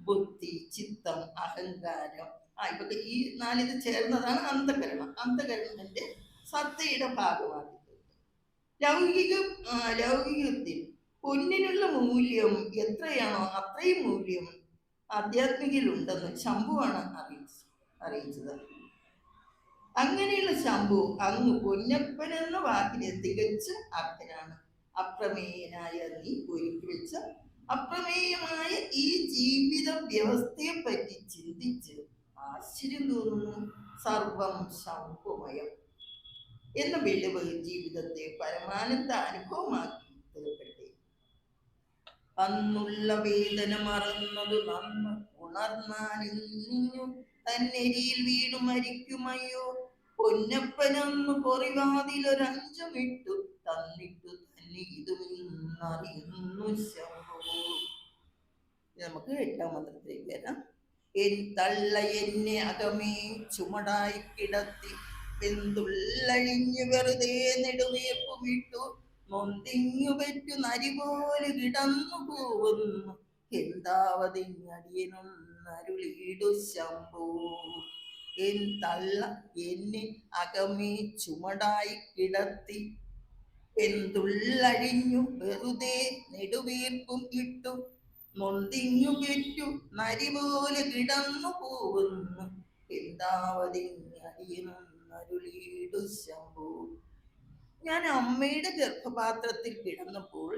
ബുദ്ധി, ചിത്തം, അഹങ്കാരം, ഇപ്പൊ ഈ 4 ഇത് ചേർന്നതാണ് അന്ധകരണം. അന്ധകരണത്തിന്റെ സത്തയുടെ ഭാഗമാണ്. ലൗകിക ലൗകികത്തിൽ പൊന്നിനുള്ള മൂല്യം എത്രയാണോ അത്രയും മൂല്യം ആധ്യാത്മികയിലുണ്ടെന്ന് ശംഭുവാണ് അറിയിച്ചത്. അങ്ങനെയുള്ള ശംഭു അങ്ങ് പൊന്നപ്പൻ എന്ന വാക്കിനെ തികച്ചും അർത്ഥനാണ്. അപ്രമേയനായ നീ ഒരുക്കി വെച്ച അപ്രമേയമായ ഈ ജീവിത വ്യവസ്ഥയെ പറ്റി ചിന്തിച്ച് ആശ്ചര്യം തോന്നുന്നു. സർവം ശംഭുമയം എന്ന വെളിവ് ജീവിതത്തെ പരമാനന്ദ അനുഭവമാക്കി തീർക്കട്ടെ. അന്നുള്ള വേദന മറന്നത് നന്ന് ഉണർന്നാലിഞ്ഞു തന്നെരിയിൽ വീണു മരിക്കുമയ്യോ. പൊന്നപ്പനൊന്നു പൊറിവാതിലൊരഞ്ചമിട്ടു തന്നിട്ടു തന്നെ ഇതുമെന്നറിയുന്നു ശംഭു. നമുക്ക് 8ാം മന്ത്രത്തിലേക്ക് വരാം. എൻ തള്ള എന്നെ അകമേ ചുമടായി കിടത്തി വെന്തുള്ളഴിഞ്ഞു വെറുതെ നെടുവീർപ്പുമിട്ടു നൊന്തിങ്ങു പെറ്റു നരി പോലെ കിടന്നു പോവുന്നു എന്താവതിങ്ങടിയനൊന്നരുളിയിടു ശംഭു. എൻ തള്ള എന്നെ അകമേ ചുമടായി കിടത്തി വെന്തുള്ളഴിഞ്ഞു വെറുതെ നെടുവീർപ്പും ഇട്ടു നൊന്തിങ്ങു പെറ്റു നരി പോലെ കിടന്നു പോവുന്നു എന്താവതിങ്ങടിയനൊന്നരുളിയിടു ശംഭു. ഞാൻ അമ്മയുടെ ഗർഭപാത്രത്തിൽ കിടന്നപ്പോൾ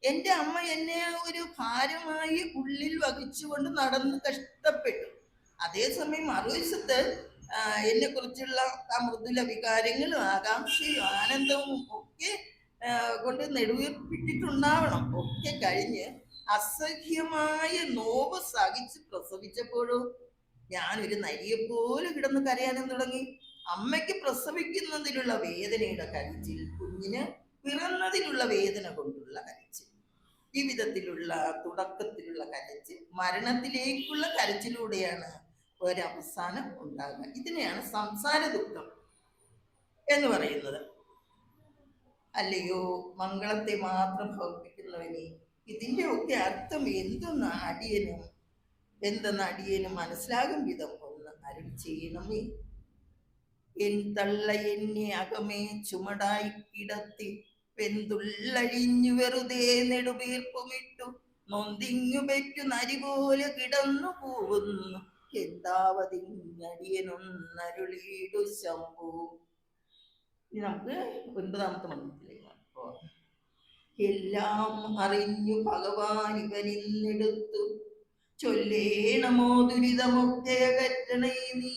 എൻ്റെ അമ്മ എന്നെ ഒരു ഭാരമായി ഉള്ളിൽ വഹിച്ചുകൊണ്ട് നടന്ന് കഷ്ടപ്പെട്ടു. അതേസമയം മറുവശത്ത് എന്നെ കുറിച്ചുള്ള ആ മൃദുല വികാരങ്ങളും ആകാംക്ഷയും ആനന്ദവും ഒക്കെ കൊണ്ട് നെടുവീർപ്പിട്ടിട്ടുണ്ടാവണം. ഒക്കെ കഴിഞ്ഞ് അസഹ്യമായ നോവ് സഹിച്ച് പ്രസവിച്ചപ്പോഴോ ഞാനൊരു നരിയെപ്പോലെ കിടന്ന് കരയാനും തുടങ്ങി. അമ്മയ്ക്ക് പ്രസവിക്കുന്നതിലുള്ള വേദനയുടെ കരച്ചിൽ, കുഞ്ഞിന് പിറന്നതിലുള്ള വേദന കൊണ്ടുള്ള കരച്ചിൽ, ജീവിതത്തിലുള്ള തുടക്കത്തിലുള്ള കരച്ചിൽ, മരണത്തിലേക്കുള്ള കരച്ചിലൂടെയാണ് ഒരവസാനം ഉണ്ടാകുക. ഇതിനെയാണ് സംസാര ദുഃഖം എന്ന് പറയുന്നത്. അല്ലയോ മംഗളത്തെ മാത്രം ഭവിപ്പിക്കുന്നവനെ, ഇതിൻ്റെ ഒക്കെ അർത്ഥം എന്തെന്ന് അടിയനും മനസ്സിലാകും വിധം ഒന്ന് അരുളി ചെയ്യണമേ. എൻ തള്ള എന്നെ അകമേ ചുമടായി കിടത്തി വെന്തുള്ളഴിഞ്ഞു വെറുതെ നെടുവീർപ്പുമിട്ടു നൊന്തിങ്ങു പെറ്റു നരി പോലെ കിടന്നു പോവുന്നു എന്താവതിങ്ങടിയനൊന്നരുളിയിടു ശംഭു. ഇനി നമുക്ക് 9ാമത്തെ മന്ത്രത്തിലേക്ക് പോവാം. എല്ലാം അറിഞ്ഞു ഭഗവാൻ ഇവനിന്നെടുത്തു ചൊല്ലേണമോ ദുരിതമൊക്കെ അകറ്റണേ നീ.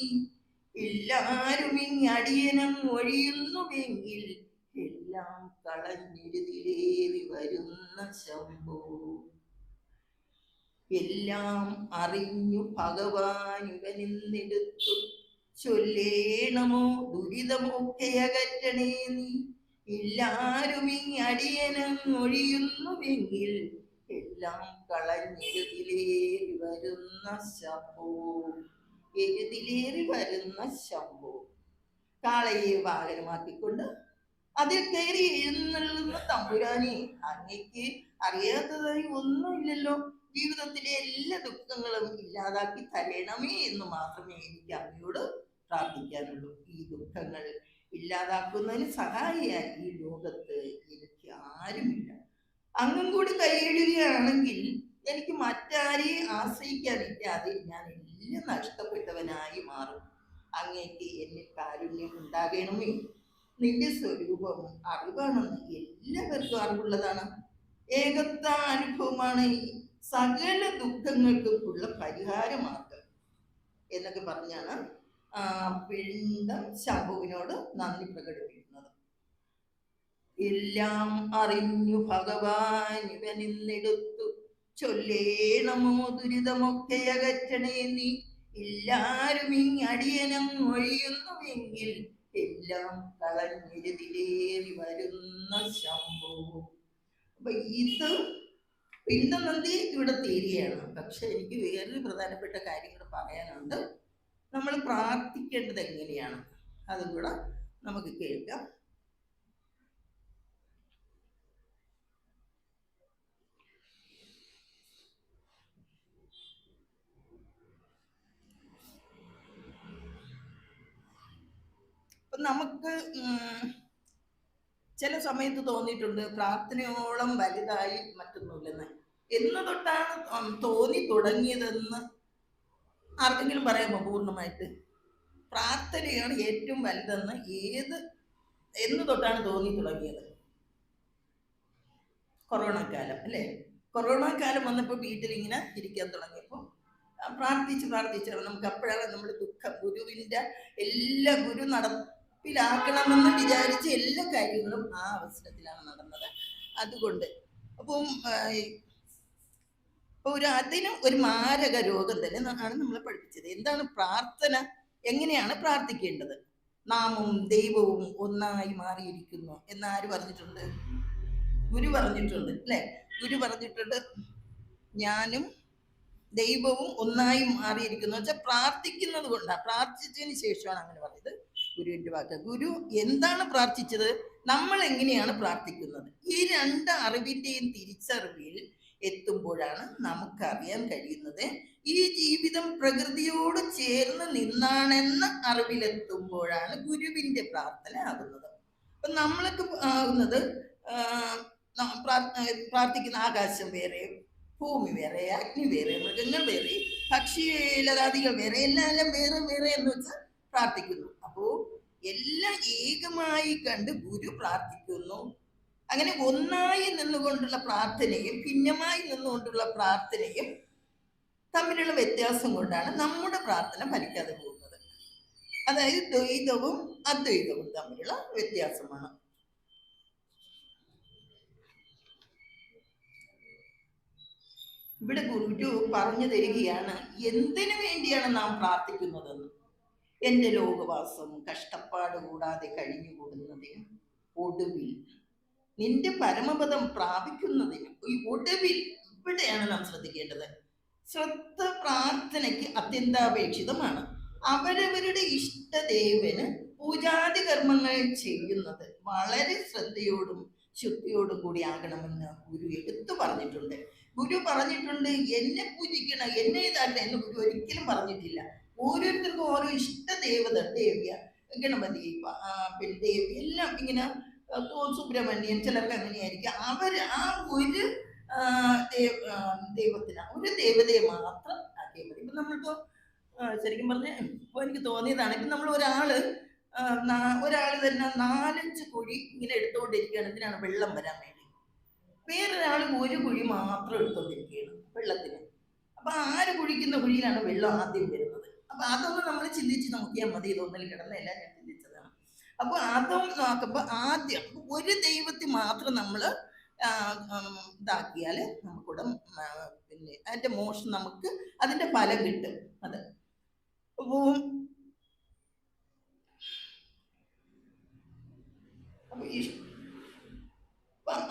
എല്ലാരും ഇങ്ങടിയനം ഒഴിയുന്നുവെങ്കിൽ എല്ലാം കളഞ്ഞിരുതിലേറി വരുന്ന ശംഭു. എല്ലാം അറിഞ്ഞു ഭഗവാൻ ഇവനിന്നെടുത്തു ചൊല്ലേണമോ ദുരിതമൊക്കെ അകറ്റണേ നീ. എല്ലാരും ഇങ്ങടിയനം ഒഴിയുന്നുവെങ്കിൽ എല്ലാം കളഞ്ഞിരുതിലേറി വരുന്ന ശംഭു. എരുതിലേറി വരുന്ന ശംഭു. കാളയെ വാഹനമാക്കിക്കൊണ്ട് അതിൽ കയറി എഴുന്നള്ളുന്ന തമ്പുരാനെ, അങ്ങേക്ക് അറിയാത്തതായി ഒന്നുമില്ലല്ലോ. ജീവിതത്തിലെ എല്ലാ ദുഃഖങ്ങളും ഇല്ലാതാക്കി തരണമേ എന്ന് മാത്രമേ എനിക്ക് അങ്ങയോട് പ്രാർത്ഥിക്കാനുള്ളൂ. ഈ ദുഃഖങ്ങൾ ഇല്ലാതാക്കുന്നതിന് സഹായിയായി ഈ ലോകത്ത് എനിക്ക് ആരുമില്ല. അങ്ങും കൂടി കൈയിടുകയാണെങ്കിൽ എനിക്ക് മറ്റാരെയും ആശ്രയിക്കാനില്ലാതെ ഞാൻ എല്ലാം നഷ്ടപ്പെട്ടവനായി മാറും. അങ്ങേക്ക് എന്നിൽ കാരുണ്യം ഉണ്ടാകണമേ. നിന്റെ സ്വരൂപം അറിവാണെന്ന് എല്ലാവർക്കും അറിവുള്ളതാണ്. ഏകത്വ അനുഭവമാണ് ഈ സകല ദുഃഖങ്ങൾക്കുള്ള പരിഹാരമാർഗം എന്നൊക്കെ പറഞ്ഞാണ് പിണ്ടം ശംഭുവിനോട് നന്ദി പ്രകടിപ്പിക്കുന്നത്. എല്ലാം അറിഞ്ഞു ഭഗവാൻ ഇവനിന്നെടുത്തു ചൊല്ലേണമോ ദുരിതമൊക്കെ അകറ്റണേ നീ, എല്ലാരും ഇങ്ങടിയനം ഒഴിയുന്നുവെങ്കിൽ എല്ലാം കളഞ്ഞെരുതിലേറി വരുന്ന ശംഭു. അപ്പൊ ഇത് പിണ്ടനന്ദി ഇവിടെ തീരുകയാണ്. പക്ഷെ എനിക്ക് വേറൊരു പ്രധാനപ്പെട്ട കാര്യം കൂടെ പറയാനുണ്ട്. നമ്മൾ പ്രാർത്ഥിക്കേണ്ടത് എങ്ങനെയാണ് അതും കൂടെ നമുക്ക് കേൾക്കാം. അപ്പൊ നമുക്ക് ചില സമയത്ത് തോന്നിയിട്ടുണ്ട് പ്രാർത്ഥനയോളം വലുതായി മറ്റൊന്നുമില്ലെന്ന്. എന്ന് തൊട്ടാണ് തോന്നി തുടങ്ങിയതെന്ന് ആർക്കെങ്കിലും പറയാമോ പൂർണ്ണമായിട്ട്? പ്രാർത്ഥനയാണ് ഏറ്റവും വലുതെന്ന് എന്ന് തൊട്ടാണ് തോന്നി തുടങ്ങിയത്? കൊറോണ കാലം അല്ലേ? കൊറോണ കാലം വന്നപ്പോൾ വീട്ടിലിങ്ങനെ ഇരിക്കാൻ തുടങ്ങിയപ്പോൾ പ്രാർത്ഥിച്ച് നമുക്ക് അപ്പോഴാണ് നമ്മുടെ ദുഃഖം ഗുരുവിൻ്റെ ഗുരു നടപ്പിലാക്കണമെന്ന് വിചാരിച്ച എല്ലാ കാര്യങ്ങളും ആ അവസരത്തിലാണ് നടന്നത്. അതുകൊണ്ട് അപ്പം അതിനും ഒരു മാരക രോഗം തന്നെ ആണ് നമ്മളെ പഠിപ്പിച്ചത്. എന്താണ് പ്രാർത്ഥന? എങ്ങനെയാണ് പ്രാർത്ഥിക്കേണ്ടത്? നാമും ദൈവവും ഒന്നായി മാറിയിരിക്കുന്നു എന്നാര് പറഞ്ഞിട്ടുണ്ട്? ഗുരു പറഞ്ഞിട്ടുണ്ട് അല്ലെ? ഗുരു പറഞ്ഞിട്ടുണ്ട് ഞാനും ദൈവവും ഒന്നായി മാറിയിരിക്കുന്നു വെച്ചാൽ പ്രാർത്ഥിക്കുന്നത് കൊണ്ടാണ്. പ്രാർത്ഥിച്ചതിന് ശേഷമാണ് അങ്ങനെ പറഞ്ഞത് ഗുരുവിന്റെ വാക്ക്. ഗുരു എന്താണ് പ്രാർത്ഥിച്ചത്? നമ്മൾ എങ്ങനെയാണ് പ്രാർത്ഥിക്കുന്നത്? ഈ രണ്ട് അറിവിന്റെയും തിരിച്ചറിവിൽ എത്തുമ്പോഴാണ് നമുക്കറിയാൻ കഴിയുന്നത് ഈ ജീവിതം പ്രകൃതിയോട് ചേർന്ന് നിന്നാണെന്ന അറിവിലെത്തുമ്പോഴാണ് ഗുരുവിന്റെ പ്രാർത്ഥന ആകുന്നത്. അപ്പൊ നമ്മൾക്ക് ആകുന്നത് പ്രാർത്ഥിക്കുന്ന ആകാശം വേറെ, ഭൂമി വേറെ, അഗ്നി വേറെ, മൃഗങ്ങൾ വേറെ, പക്ഷിലതാദികൾ വേറെ, എല്ലാം വേറെ വേറെ എന്ന് വെച്ചാൽ പ്രാർത്ഥിക്കുന്നു. അപ്പോ എല്ലാം ഏകമായി കണ്ട് ഗുരു പ്രാർത്ഥിക്കുന്നു. അങ്ങനെ ഒന്നായി നിന്നുകൊണ്ടുള്ള പ്രാർത്ഥനയും ഭിന്നമായി നിന്നുകൊണ്ടുള്ള പ്രാർത്ഥനയും തമ്മിലുള്ള വ്യത്യാസം കൊണ്ടാണ് നമ്മുടെ പ്രാർത്ഥന ഫലിക്കാതെ പോകുന്നത്. അതായത് ദ്വൈതവും അദ്വൈതവും തമ്മിലുള്ള വ്യത്യാസമാണ്. ഇവിടെ ഗുരു പറഞ്ഞു തരികയാണ് എന്തിനു വേണ്ടിയാണ് നാം പ്രാർത്ഥിക്കുന്നതെന്ന്. എൻ്റെ ലോകവാസം കഷ്ടപ്പാട് കൂടാതെ കഴിഞ്ഞുകൂടുന്നതിനും ഒടുവിൽ നിന്റെ പരമപദം പ്രാപിക്കുന്നതിനും ഈ ഒടുവിൽ ഇവിടെയാണ് നാം ശ്രദ്ധിക്കേണ്ടത്. ശ്രദ്ധ പ്രാർത്ഥനയ്ക്ക് അത്യന്താപേക്ഷിതമാണ്. അവരവരുടെ ഇഷ്ടദേവന് പൂജാതി കർമ്മങ്ങൾ ചെയ്യുന്നത് വളരെ ശ്രദ്ധയോടും ശുദ്ധിയോടും കൂടി ആകണമെന്ന് ഗുരു എടുത്തു പറഞ്ഞിട്ടുണ്ട്. ഗുരു പറഞ്ഞിട്ടുണ്ട് എന്നെ പൂജിക്കണം, എന്നെ ഇതാക്കണം എന്ന് ഗുരു ഒരിക്കലും പറഞ്ഞിട്ടില്ല. ഓരോരുത്തർക്കും ഓരോ ഇഷ്ടദേവത, ദേവ്യ, ഗണപതി, പിന്നെ ദേവി എല്ലാം ഇങ്ങനെ സുബ്രഹ്മണ്യൻ ചിലർക്ക് അങ്ങനെയായിരിക്കും. അവർ ആ ഒരു ദൈവത്തിന് ഒരു ദേവതയെ മാത്രം ആക്കിയാൽ മതി. ഇപ്പൊ നമ്മളിപ്പോ ശരിക്കും പറഞ്ഞ ഇപ്പൊ എനിക്ക് തോന്നിയതാണ്, ഇപ്പൊ നമ്മൾ ഒരാള് തന്നെ 4-5 കുഴി ഇങ്ങനെ എടുത്തുകൊണ്ടിരിക്കുകയാണ്. എന്തിനാണ്? വെള്ളം വരാൻ വേണ്ടി. വേറൊരാൾ ഒരു കുഴി മാത്രം എടുത്തുകൊണ്ടിരിക്കുകയാണ് വെള്ളത്തിന്. അപ്പൊ ആര് കുഴിക്കുന്ന കുഴിയിലാണ് വെള്ളം ആദ്യം വരുന്നത്? അപ്പൊ അതൊന്ന് നമ്മൾ ചിന്തിച്ച് നോക്കിയാൽ മതി. ഇതൊന്നിൽ കിടന്നല്ല ഞാൻ ചിന്തിച്ചതാണ്. അപ്പൊ അതൊന്ന് നോക്കുമ്പോ ആദ്യം ഒരു ദൈവത്തെ മാത്രം നമ്മൾ ഇതാക്കിയാൽ നമുക്കിവിടെ പിന്നെ അതിന്റെ മോശം നമുക്ക് അതിന്റെ ഫലം കിട്ടും. അത് അപ്പൊ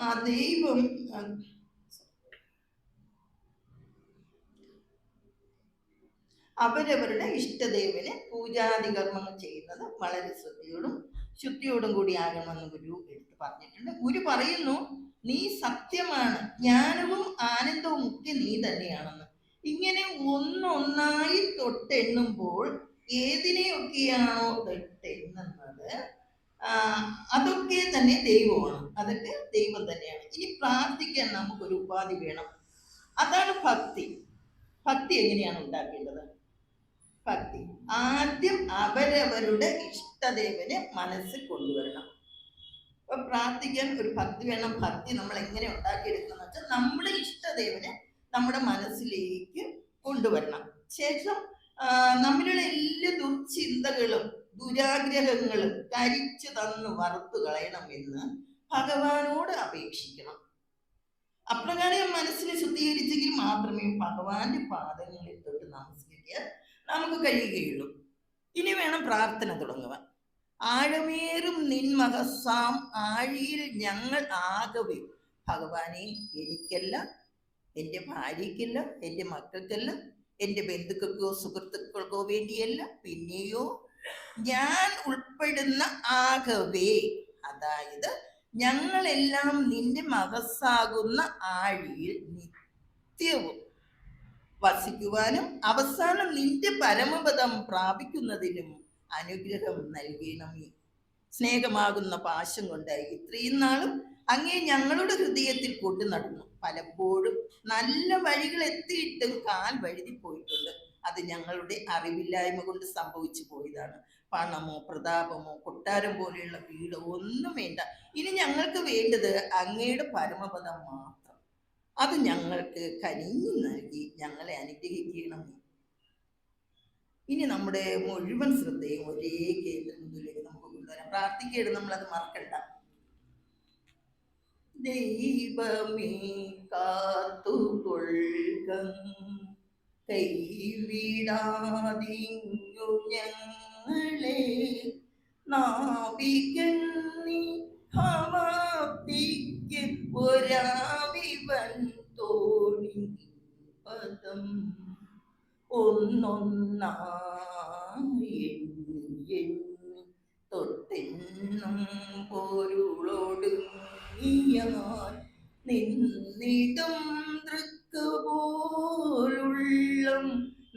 ആ ദൈവം അവരവരുടെ ഇഷ്ടദേവന് പൂജാതി കർമ്മങ്ങൾ ചെയ്യുന്നത് വളരെ ശ്രദ്ധയോടും ശുദ്ധിയോടും കൂടി ആകണമെന്ന് ഗുരു എടുത്ത് പറഞ്ഞിട്ടുണ്ട്. ഗുരു പറയുന്നു നീ സത്യമാണ്, ജ്ഞാനവും ആനന്ദവും ഒക്കെ നീ തന്നെയാണെന്ന്. ഇങ്ങനെ ഒന്നൊന്നായി തൊട്ടെണ്ണുമ്പോൾ ഏതിനെയൊക്കെയാണോ തൊട്ടെണ്ണുന്നത് അതൊക്കെ തന്നെ ദൈവമാണ്, അതൊക്കെ ദൈവം തന്നെയാണ്. ഇനി പ്രാർത്ഥിക്കാൻ നമുക്കൊരു ഉപാധി വേണം. അതാണ് ഭക്തി. ഭക്തി എങ്ങനെയാണ് ഉണ്ടാക്കേണ്ടത്? ഭക്തി ആദ്യം അവരവരുടെ ഇഷ്ടദേവനെ മനസ്സിൽ കൊണ്ടുവരണം. അപ്പൊ പ്രാർത്ഥിക്കാൻ ഒരു ഭക്തി വേണം. ഭക്തി നമ്മൾ എങ്ങനെ ഉണ്ടാക്കിയെടുക്കുന്ന വെച്ചാൽ നമ്മുടെ ഇഷ്ടദേവനെ നമ്മുടെ മനസ്സിലേക്ക് കൊണ്ടുവരണം. ശേഷം നമ്മളുടെ എല്ലാ ദുർചിന്തകളും ദുരാഗ്രഹങ്ങളും കരിച്ചു തന്ന് വറുത്തു കളയണമെന്ന് ഭഗവാനോട് അപേക്ഷിക്കണം. അപ്രകാരം മനസ്സിനെ ശുദ്ധീകരിച്ചെങ്കിൽ മാത്രമേ ഭഗവാന്റെ പാദങ്ങളിൽ തൊട്ട് നമസ്കരിക്കാൻ നമുക്ക് കഴിയുകയുള്ളൂ. ഇനി വേണം പ്രാർത്ഥന തുടങ്ങുവാൻ. ആഴമേറും നിൻമഹസാം ആഴിയിൽ ഞങ്ങൾ ആകവേ. ഭഗവാനെ, എനിക്കല്ല, എൻ്റെ ഭാര്യയ്ക്കല്ല, എൻ്റെ മക്കൾക്കല്ല, എൻ്റെ ബന്ധുക്കൾക്കോ സുഹൃത്തുക്കൾക്കോ വേണ്ടിയല്ല, പിന്നെയോ ഞാൻ ഉൾപ്പെടുന്ന ആകവേ, അതായത് ഞങ്ങളെല്ലാം നിന്റെ മഹസ്സാകുന്ന ആഴിയിൽ നിത്യവും വസിക്കുവാനും അവസാനം നിന്റെ പരമപദം പ്രാപിക്കുന്നതിനും അനുഗ്രഹം നൽകണമേ. സ്നേഹമാകുന്ന പാശം കൊണ്ട് ഇത്രയും നാളും അങ്ങേ ഞങ്ങളുടെ ഹൃദയത്തിൽ കൊണ്ടു നടന്നു. പലപ്പോഴും നല്ല വഴികൾ എത്തിയിട്ടും കാൽ വഴുതി പോയിട്ടുണ്ട്. അത് ഞങ്ങളുടെ അറിവില്ലായ്മ കൊണ്ട് സംഭവിച്ചു പോയതാണ്. പണമോ പ്രതാപമോ കൊട്ടാരം പോലെയുള്ള വീടോ ഒന്നും വേണ്ട. ഇനി ഞങ്ങൾക്ക് വേണ്ടത് അങ്ങയുടെ പരമപദം മാത്രം. അത് ഞങ്ങൾക്ക് കനിഞ്ഞു നൽകി ഞങ്ങളെ അനുഗ്രഹിക്കണം. ഇനി നമ്മുടെ മുഴുവൻ ശ്രദ്ധയും ഒരേ കേന്ദ്രത്തിലേക്ക് നമുക്ക് കൊണ്ടുവരാം. പ്രാർത്ഥിക്കേണ്ട, നമ്മളത് മറക്കണ്ട. ദൈവമേ കാത്തുകൊള്ളുക, കൈവിടാതിങ്ങു ഞങ്ങളെ, നാവികന്നി ഭവാബ്ദിക്ക് ഒരാവിവൻ തോണി പദം ഒന്നൊന്നായി എണ്ണി തൊട്ടെന്നും പൊരുളൊടുങ്ങിയാൽ നിന്നിടും ദൃക്കുപോലുള്ളം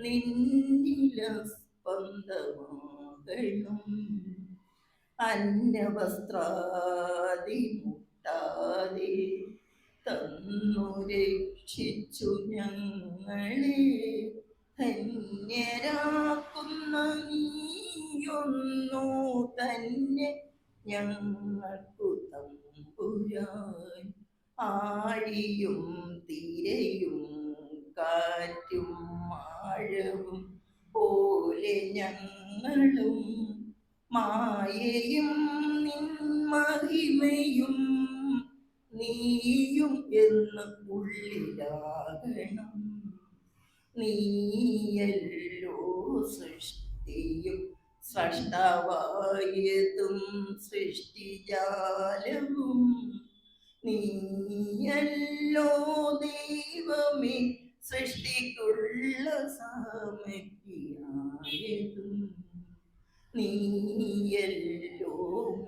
നിന്നില സ്പന്ദമാകണം. അന്യവസ്ത്രാദി മുട്ടാതെ തന്നു രക്ഷിച്ചു ഞങ്ങളെ, ധന്യരാക്കുന്ന നീയൊന്നു തന്നെ ഞങ്ങൾക്കു തമ്പുരാൻ. ആഴിയും തിരയും കാറ്റും ആഴവും പോലെ ഞങ്ങളും, മായയും നിൻമഹിമയും നീയും എന്ന് ഉള്ളിലാകണം. നീയല്ലോ സൃഷ്ടിയും സ്രഷ്ടാവായതും സൃഷ്ടിജാലവും. നീയല്ലോ ദൈവമേ സൃഷ്ടിക്കുള്ള സാമഗ്രിയായതും. നീയല്ലോ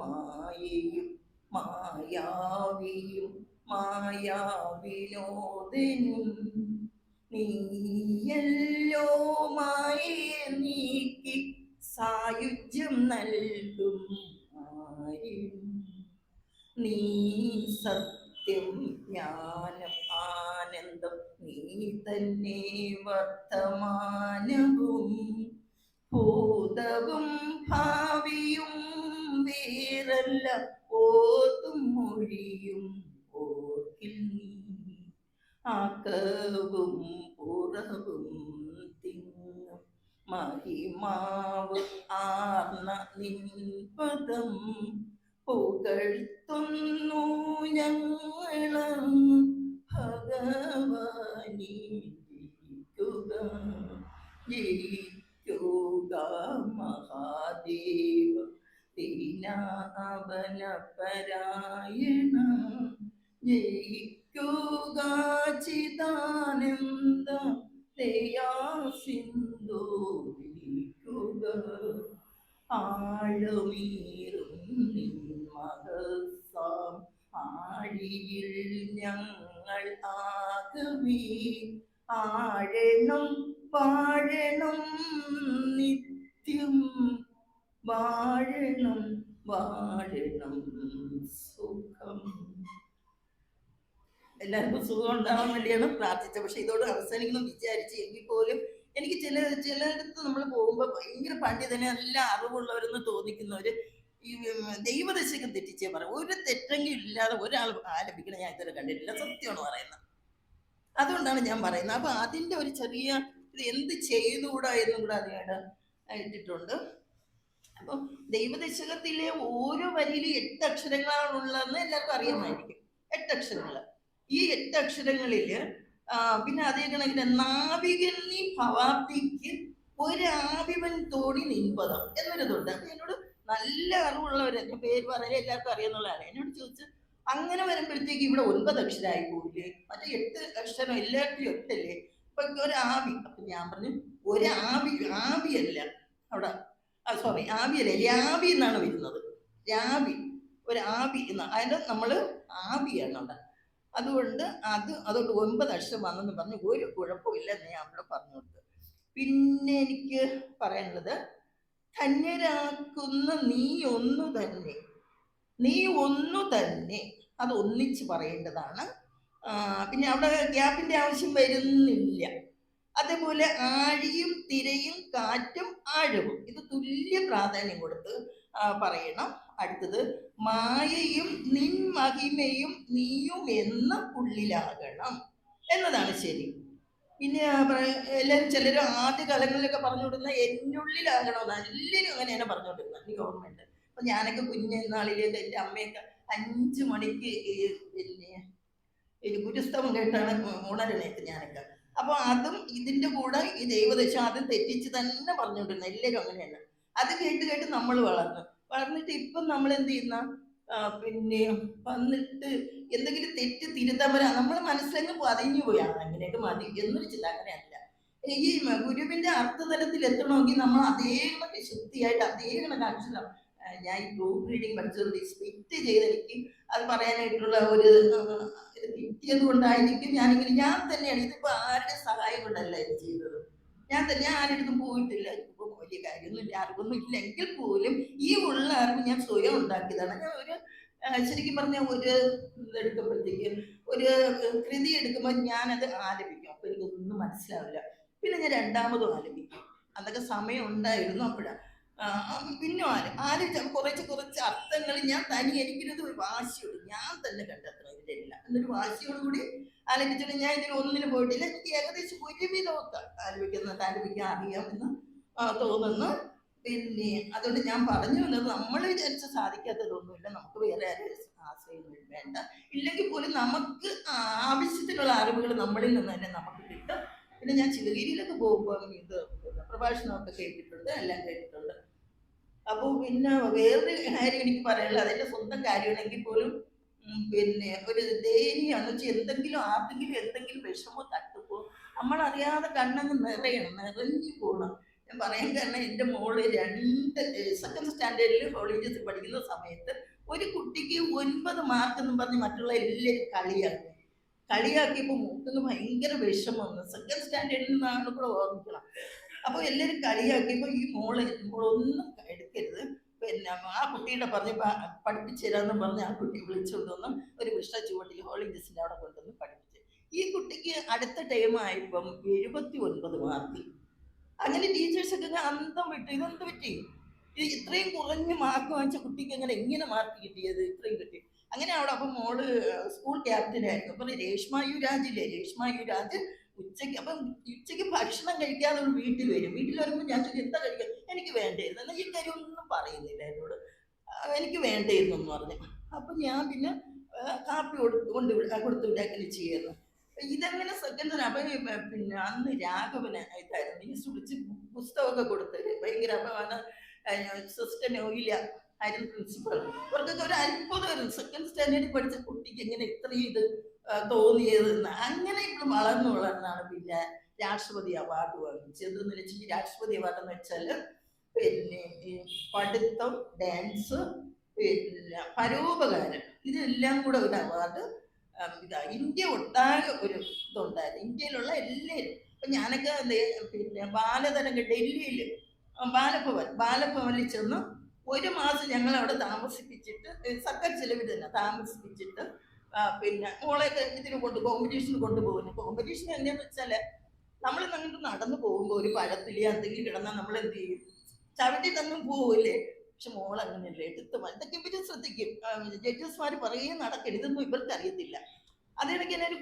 മായയും മായാവിയും മായാവിനോദനും. നീയല്ലോ മായയെ നീക്കി സായുജ്യം നൽകും ആരും. നീ സത്യം ജ്ഞാനം ആനന്ദം, നീ തന്നെ വർത്തമാനവും ഭൂതവും ഭാവിയും വേറല്ല, ഓതും മൊഴിയും ഓർക്കിൽ നീ. ആക്കവും പുറവും തിങ്ങും മഹിമാവ് ആർന്ന നിൻപദം പുകഴ്ത്തുന്നു ഞങ്ങളങ്ങ് ഭഗവാനേ. ജയിക്കുക മഹാദേവ ദീനാവന പരായണ. ജയിക്കുക ചിദാനന്ദ ദയാസിന്ധു. ജയിക്കുക ആഴമീറും നിൻമഹസാം ആഴിയിൽ ഞങ്ങൾ ആകവേ. ആഴണം വാഴണം നിത്യം, വാഴണം വാഴണം സുഖം. എല്ലാവർക്കും സുഖം ഉണ്ടാവാൻ വേണ്ടിയാണ് പ്രാർത്ഥിച്ചത്. പക്ഷെ ഇതോട് അവസാനിക്കണം വിചാരിച്ച് എങ്കിൽ പോലും എനിക്ക് ചിലയിടത്ത് നമ്മൾ പോകുമ്പോൾ ഭയങ്കര പണ്ഡിതനെ നല്ല അറിവുള്ളവരെന്ന് തോന്നിക്കുന്നവര് ഈ ദൈവദശകം തെറ്റിച്ചേ പറയും. ഒരു തെറ്റെങ്കിലും ഇല്ലാതെ ഒരാൾ ആലപിക്കണം ഞാൻ ഇതുവരെ കണ്ടിട്ടില്ല. സത്യമാണ് പറയുന്നത്. അതുകൊണ്ടാണ് ഞാൻ പറയുന്നത്. അപ്പൊ അതിന്റെ ഒരു ചെറിയ ഇത് എന്ത് ചെയ്തുകൂടാ എന്നും കൂടെ അതിനായിട്ട് ഇട്ടിട്ടുണ്ട്. അപ്പൊ ദൈവദശകത്തിലെ ഓരോ വരിയിലും 8 അക്ഷരങ്ങളാണുള്ളതെന്ന് എല്ലാവർക്കും അറിയാമായിരിക്കും. 8 അക്ഷരങ്ങൾ. ഈ 8 അക്ഷരങ്ങളില് പിന്നെ അതേ കണക്കിന് നാവികന്നി ഭവാബ്ദിക്ക് ഒരാവിവൻ തോടി നിൻപദം എന്നൊരിതുണ്ട്. അപ്പൊ എന്നോട് നല്ല അറിവുള്ളവര്, ഞാൻ പേര് പറയാൻ എല്ലാവർക്കും അറിയാന്നുള്ളതാണ്, എന്നോട് ചോദിച്ചു അങ്ങനെ വരുമ്പോഴത്തേക്ക് ഇവിടെ 9 അക്ഷരമായി പോയില്ലേ, മറ്റേ 8 അക്ഷരം എല്ലാത്തിലും 8 അപ്പൊ ഒരു ആവി. അപ്പൊ ഞാൻ പറഞ്ഞു ഒരു ആവിയല്ല അവിടെ, സോറി ആവിയല്ല, രാവി എന്നാണ് വരുന്നത്. രാവി, ഒരു ആവി എന്ന്, അതിന് നമ്മള് ആവിയാണ് അവിടെ. അതുകൊണ്ട് അതുകൊണ്ട് 9 അക്ഷരം വന്നെന്ന് പറഞ്ഞ് ഒരു കുഴപ്പമില്ല എന്ന് ഞാൻ അവിടെ പറഞ്ഞു കൊടുത്തു. പിന്നെ എനിക്ക് പറയാനുള്ളത്, ധന്യരാക്കുന്ന നീ ഒന്നു തന്നെ, നീ ഒന്നു തന്നെ, അത് ഒന്നിച്ച് പറയേണ്ടതാണ്. പിന്നെ അവിടെ ഗ്യാപ്പിന്റെ ആവശ്യം വരുന്നില്ല. അതേപോലെ ആഴിയും തിരയും കാറ്റും ആഴവും, ഇത് തുല്യ പ്രാധാന്യം കൊടുത്ത് പറയണം. അടുത്തത് മായയും നിൻ മഹിമയും നീയും എന്ന ഉള്ളിലാകണം എന്നതാണ് ശരി. പിന്നെ എല്ലാവരും ചിലർ ആദ്യ കാലങ്ങളിലൊക്കെ പറഞ്ഞുകൊടുക്കുന്ന എന്നുള്ളിലാകണമെന്ന്, എല്ലാവരും അങ്ങനെയാണ് പറഞ്ഞുകൊണ്ടിരുന്നത്, എനിക്ക് ഓർമ്മയുണ്ട്. അപ്പൊ ഞാനൊക്കെ കുഞ്ഞുനാളിലേക്ക് എൻ്റെ അമ്മയൊക്കെ 5 മണിക്ക് പിന്നെ ഗുരുസ്തവം കേട്ടാണ് ഉണരണേക്ക് ഞാനൊക്കെ. അപ്പൊ അതും ഇതിന്റെ കൂടെ ഈ ദൈവദശം അതും തെറ്റിച്ച് തന്നെ പറഞ്ഞുകൊണ്ടിരുന്നത്, എല്ലാവരും അങ്ങനെയാണ്. അത് കേട്ട് കേട്ട് നമ്മൾ വളർന്നിട്ട് ഇപ്പം നമ്മൾ എന്ത് ചെയ്യുന്ന, പിന്നെ വന്നിട്ട് എന്തെങ്കിലും തെറ്റ് തിരുത്താൻ വരാം, നമ്മൾ മനസ്സിലങ്ങ് പതിഞ്ഞു പോയാണ് അങ്ങനെയൊക്കെ മതി എന്നൊരു ചിന്ത. അങ്ങനെയല്ല, ഈ ഗുരുവിന്റെ അർത്ഥതലത്തിൽ എത്തണമെങ്കിൽ നമ്മൾ അതേ കണക്ക് ശുദ്ധിയായിട്ട് അതേ കണക്ക് അക്ഷരം, ഞാൻ ഈ ഗ്രൂപ്പ് റീഡിങ് പഠിച്ചതുകൊണ്ട് സ്പിറ്റ് ചെയ്ത് എനിക്ക് അത് പറയാനായിട്ടുള്ള ഒരു ഇത് കിട്ടിയത് കൊണ്ടായിരിക്കും ഞാനിങ്ങനെ ഞാൻ തന്നെയാണ്, ഇതിപ്പോ ആരുടെ സഹായം കൊണ്ടല്ല ഇത് ചെയ്തത്, ഞാൻ ആരുടെ പോയിട്ടില്ല, ഇപ്പൊ വലിയ കാര്യമൊന്നുമില്ല, അറിവൊന്നും ഇല്ലെങ്കിൽ പോലും ഈ ഉള്ള അറിവ് ഞാൻ സ്വയം ഉണ്ടാക്കിയതാണ്. ഞാൻ ഒരു ശരിക്കും പറഞ്ഞ ഒരു ഇതെടുക്കുമ്പോഴത്തേക്ക്, ഒരു കൃതി എടുക്കുമ്പോൾ ഞാനത് ആലപിക്കും, അപ്പൊ എനിക്കൊന്നും മനസ്സിലാവില്ല. പിന്നെ ഞാൻ രണ്ടാമതും ആലപിക്കും, അതൊക്കെ സമയം ഉണ്ടായിരുന്നു അപ്പോഴാണ്. പിന്നെ ആലോചിച്ച കുറച്ച് അർത്ഥങ്ങൾ ഞാൻ തനി, എനിക്കിത് ഒരു വാശിയോട് ഞാൻ തന്നെ കണ്ടെത്തണം ഇതിലെല്ലാം എന്നൊരു വാശിയോടുകൂടി ആലപിച്ചിട്ട് ഞാൻ ഇതിന് ഒന്നിനും പോയിട്ടില്ല. എനിക്ക് ഏകദേശം ഒരുവിധമൊക്കെ ആലപിക്കാൻ അറിയാമെന്ന് തോന്നുന്നു. പിന്നെ അതുകൊണ്ട് ഞാൻ പറഞ്ഞു വന്നത്, നമ്മൾ വിചാരിച്ച സാധിക്കാത്തതൊന്നുമില്ല, നമുക്ക് വേറെ ആരും ആശ്രയം വേണ്ട. ഇല്ലെങ്കിൽ പോലും നമുക്ക് ആവശ്യത്തിനുള്ള അറിവുകൾ നമ്മളിൽ നിന്ന് തന്നെ നമുക്ക് കിട്ടും. പിന്നെ ഞാൻ ചിലഗിരിയിലൊക്കെ പോകുമ്പോൾ ഇത് പ്രഭാഷണമൊക്കെ കേട്ടിട്ടുണ്ട്, എല്ലാം കേട്ടിട്ടുണ്ട്. അപ്പോൾ പിന്നെ വേറൊരു കാര്യം എനിക്ക് പറയാനുള്ളത്, അതെന്റെ സ്വന്തം കാര്യമാണെങ്കിൽ പോലും പിന്നെ ഒരു ദയനീയാണെന്ന് വെച്ചാൽ ആർക്കെങ്കിലും എന്തെങ്കിലും വിഷമോ തട്ടുപ്പോ നമ്മളറിയാതെ കണ്ണങ്ങ് നിറഞ്ഞു പോകണം. ഞാൻ പറയാൻ കാരണം, എൻ്റെ മോള് 2nd സ്റ്റാൻഡേർഡിൽ കോളേജിൽ പഠിക്കുന്ന സമയത്ത് ഒരു കുട്ടിക്ക് 9 മാർക്ക് എന്നും പറഞ്ഞ് മറ്റുള്ള എല്ലാവരും കളിയാക്കിയപ്പോൾ മോൾക്ക് ഭയങ്കര വിഷമം. 2nd സ്റ്റാൻഡേർഡിൽ നിന്നാണ് കൂടെ ഓർമ്മിക്കണം. അപ്പോൾ എല്ലാവരും കളിയാക്കിയപ്പോൾ ഈ മോളൊന്നും എടുക്കരുത്, പിന്നെ ആ കുട്ടിയുടെ പറഞ്ഞ് പഠിപ്പിച്ചു തരാമെന്ന് പറഞ്ഞ് ആ കുട്ടി വിളിച്ചുകൊണ്ട് വന്ന് ഒരു വിഷ ചുവട്ടിൽ കോളേജസിൻ്റെ അവിടെ കൊണ്ടുവന്ന് പഠിപ്പിച്ചു. ഈ കുട്ടിക്ക് അടുത്ത ടൈം ആയപ്പം 79 മാർക്ക്. അങ്ങനെ ടീച്ചേഴ്സൊക്കെ അന്തം വിട്ടു, ഇതെന്ത് പറ്റി, ഇത്രയും കുറഞ്ഞ മാർക്ക് വാങ്ങിച്ച കുട്ടിക്ക് എങ്ങനെ മാർക്ക് കിട്ടിയത്, ഇത്രയും കിട്ടി. അങ്ങനെ അവിടെ അപ്പം മോള് സ്കൂൾ ക്യാപ്റ്റനായിരുന്നു. അപ്പം രേഷ്മ യുരാജ് ഉച്ചയ്ക്ക് ഭക്ഷണം കഴിക്കാതെ വീട്ടിൽ വരുമ്പോൾ ഞാൻ ചോദിക്കും എന്താ കഴിക്കാൻ, എനിക്ക് വേണ്ടായിരുന്നു, എന്നാൽ ഈ കാര്യം ഒന്നും പറയുന്നില്ല എന്നോട്, എനിക്ക് വേണ്ടായിരുന്നു എന്ന് പറഞ്ഞു. അപ്പം ഞാൻ പിന്നെ കാപ്പി കൊടുത്തു വിടാക്കല് ചെയ്യുന്നു. ഇതെങ്ങനെ സെക്കൻഡ്. അപ്പം പിന്നെ അന്ന് രാഘവന് ഇതായിരുന്നു മിനിസ്റ്റർ വിളിച്ച് പുസ്തകമൊക്കെ കൊടുത്തത് ഭയങ്കര. അപ്പമാണ് സിസ്റ്റർ നോയില ആയിരുന്നു പ്രിൻസിപ്പൾ. ഇവർക്കൊക്കെ ഒരു അത്ഭുതമായിരുന്നു, 2nd സ്റ്റാൻഡേർഡിൽ പഠിച്ച കുട്ടിക്ക് എങ്ങനെ ഇത്രയും ഇത് തോന്നിയത്. അങ്ങനെ ഇപ്പോൾ വളർന്നാണ് പിന്നെ രാഷ്ട്രപതി അവാർഡ് വാങ്ങിച്ചത്. എന്ന് വെച്ചാൽ രാഷ്ട്രപതി അവാർഡ് എന്ന് വെച്ചാൽ പിന്നെ പഠിത്തം, ഡാൻസ്, പിന്നെ പരോപകാരം, ഇതെല്ലാം കൂടെ ഒരു അവാർഡ് ഇന്ത്യ ഒട്ടാകെ ഒരു ഇതുണ്ടായിരുന്നു, ഇന്ത്യയിലുള്ള എല്ലാവരും. അപ്പം ഞാനൊക്കെ പിന്നെ ബാലതരംഗ ഡൽഹിയിൽ ബാലഭവനിൽ ചെന്ന് 1 മാസം ഞങ്ങൾ അവിടെ താമസിപ്പിച്ചിട്ട്, സർക്കാർ ചെലവിൽ തന്നെ താമസിപ്പിച്ചിട്ട്, പിന്നെ മോളെയൊക്കെ ഇതിന് കോമ്പറ്റീഷന് കൊണ്ടുപോകുന്നു. കോമ്പറ്റീഷൻ എങ്ങനെയാന്ന് വെച്ചാൽ, നമ്മൾ അങ്ങോട്ട് നടന്നു പോകുമ്പോൾ ഒരു പഴത്തില് എന്തെങ്കിലും കിടന്നാൽ നമ്മൾ എന്ത് ചെയ്യും, ചവിട്ടി തന്നും പോവില്ലേ. പക്ഷെ മോൾ അങ്ങനെയല്ല, ഇതൊക്കെ ഇവര് ശ്രദ്ധിക്കും, ജഡ്ജസ്മാർ പറയുകയും നടക്കരുത്, ഇതൊന്നും ഇവർക്ക് അറിയത്തില്ല. അതിനിടയ്ക്ക് തന്നെ ഒരു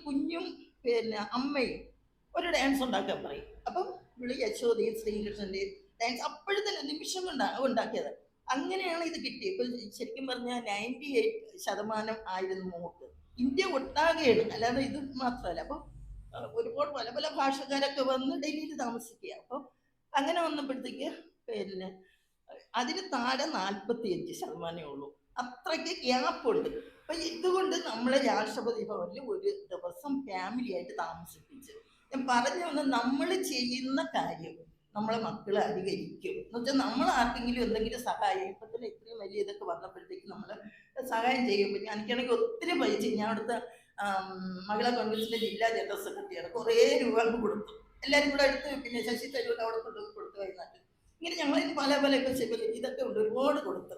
കുഞ്ഞും പിന്നെ അമ്മയും ഒരു ഡാൻസ് ഉണ്ടാക്കാൻ പറയും. അപ്പം വിളി യശോദയും ശ്രീകൃഷ്ണന്റെയും ഡാൻസ് അപ്പോഴത്തെ നിമിഷം കൊണ്ടാണ് ഉണ്ടാക്കിയത്. അങ്ങനെയാണ് ഇത് കിട്ടിയത്. ഇപ്പൊ ശരിക്കും പറഞ്ഞാൽ 98% ആയിരുന്നു മോക്ക്. ഇന്ത്യ ഒട്ടാകെയാണ്, അല്ലാതെ ഇത് മാത്രമല്ല. അപ്പോൾ ഒരുപാട് പല പല ഭാഷക്കാരൊക്കെ വന്ന് ഡൽഹിയിൽ താമസിക്കുക. അപ്പോൾ അങ്ങനെ വന്നപ്പോഴത്തേക്ക് പിന്നെ അതിന് താഴെ 45% ഉള്ളൂ. അത്രയ്ക്ക് ഗ്യാപ്പുണ്ട്. അപ്പൊ ഇതുകൊണ്ട് നമ്മളെ രാഷ്ട്രപതി ഭവനിൽ ഒരു ദിവസം ഫാമിലി ആയിട്ട് താമസിപ്പിച്ച്, ഞാൻ പറഞ്ഞു വന്ന് നമ്മൾ ചെയ്യുന്ന കാര്യം നമ്മളെ മക്കൾ അനുകരിക്കും എന്ന് വെച്ചാൽ, നമ്മൾ ആർക്കെങ്കിലും എന്തെങ്കിലും സഹായം ഇപ്പൊ തന്നെ ഇത്രയും വലിയ ഇതൊക്കെ വന്നപ്പോഴത്തേക്ക് നമ്മൾ സഹായം ചെയ്യുമ്പോൾ, എനിക്കാണെങ്കിൽ ഒത്തിരി പൈസ, ഞാൻ അവിടുത്തെ മഹിളാ കോൺഗ്രസിന്റെ ജില്ലാ ജനറൽ സെക്രട്ടറിയാണ്, കുറേ രൂപ കൊടുത്തു. എല്ലാവരും കൂടെ എടുത്ത് പിന്നെ ശശി തരൂർ അവിടെ കൊണ്ടുപോയി കൊടുത്തു വൈകുന്നേരം. ഇങ്ങനെ ഞങ്ങൾ പല പല ഇതൊക്കെ ഉണ്ട്, ഒരുപാട് കൊടുത്തു.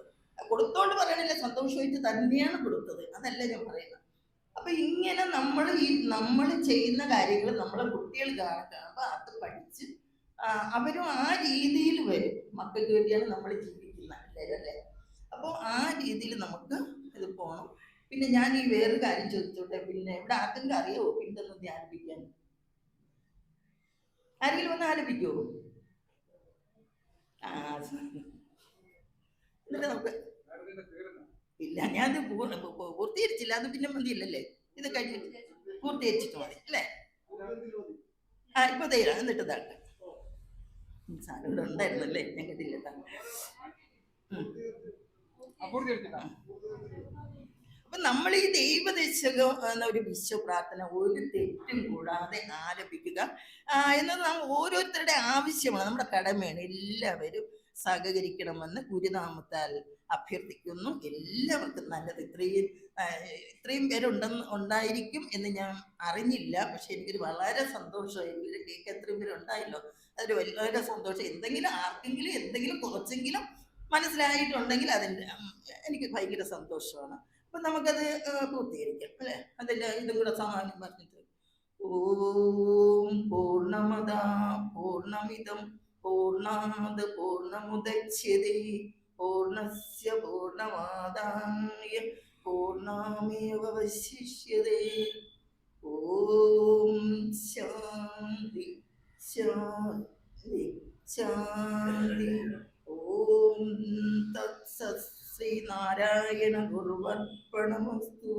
കൊടുത്തോണ്ട് പറയണില്ല, സന്തോഷമായിട്ട് തന്നെയാണ് കൊടുത്തത്, അതല്ല ഞാൻ പറയുന്നത്. അപ്പൊ ഇങ്ങനെ നമ്മൾ ചെയ്യുന്ന കാര്യങ്ങൾ നമ്മളെ കുട്ടികൾ കാണുമ്പോൾ അത് പഠിച്ച് അവരും ആ രീതിയിൽ വരും. മക്കൾക്ക് വേണ്ടിയാണ് നമ്മൾ ജീവിക്കുന്ന എല്ലാവരും, അല്ലേ? അപ്പോൾ ആ രീതിയിൽ നമുക്ക് ഇത് പോകണം. പിന്നെ ഞാൻ ഈ വേറൊരു കാര്യം ചോദിച്ചോട്ടെ, പിന്നെ ഇവിടെ ആർക്കെങ്കിലും അറിയാവോ പിന്നൊന്ന് ധ്യാനിപ്പിക്കാൻ? ആരെങ്കിലും ഒന്ന് ആലപിക്കുമോ? എന്നിട്ട് നമുക്ക് ഇല്ല, ഞാനത് പൂർത്തീകരിച്ചില്ല, അത് പിന്നെ മതിയില്ലല്ലേ, ഇത് കഴിഞ്ഞിട്ട് പൂർത്തീകരിച്ചിട്ട് മതി അല്ലേ? ഇപ്പൊ തരാം. എന്നിട്ട് ഇതാട്ടെ സാധനം ഇവിടെ ഉണ്ടായിരുന്നല്ലേ, ഞാൻ കേട്ടില്ല. അപ്പൊ നമ്മൾ ഈ ദൈവദശകം എന്ന ഒരു വിശ്വ പ്രാർത്ഥന ഒരു തെറ്റും കൂടാതെ ആലപിക്കുക എന്നത് നാം ഓരോരുത്തരുടെ ആവശ്യമാണ്, നമ്മുടെ കടമയാണ്. എല്ലാവരും സഹകരിക്കണമെന്ന് ഗുരുനാമത്താൽ അഭ്യർത്ഥിക്കുന്നു. എല്ലാവർക്കും നല്ലത്. ഇത്രയും ഉണ്ടായിരിക്കും എന്ന് ഞാൻ അറിഞ്ഞില്ല, പക്ഷെ എനിക്കൊരു വളരെ സന്തോഷമായി. കേക്ക് എത്രയും പേരുണ്ടായല്ലോ, അതൊരു വളരെ സന്തോഷം. എന്തെങ്കിലും ആർക്കെങ്കിലും എന്തെങ്കിലും കുറച്ചെങ്കിലും മനസ്സിലായിട്ടുണ്ടെങ്കിൽ അതിൻ്റെ എനിക്ക് ഭയങ്കര സന്തോഷമാണ്. അപ്പൊ നമുക്കത് പൂർത്തീകരിക്കാം അല്ലെ? അതിന്റെ ഇതും കൂടെ സമാനം പറഞ്ഞിട്ട്, ഓം പൂർണ്ണമദ പൂർണ്ണമിദം പൂർണ്ണാത് പൂർണ്ണമുദച്യതേ പൂർണ്ണസ്യ പൂർണ്ണമാദായ പൂർണ്ണമേവശിഷ്യതേ. ഓം ശാന്തി ശാന്തി ശാന്തി. ഓം തത്സത് ശ്രീനാരായണ ഗുരുവർപ്പണമസ്തു.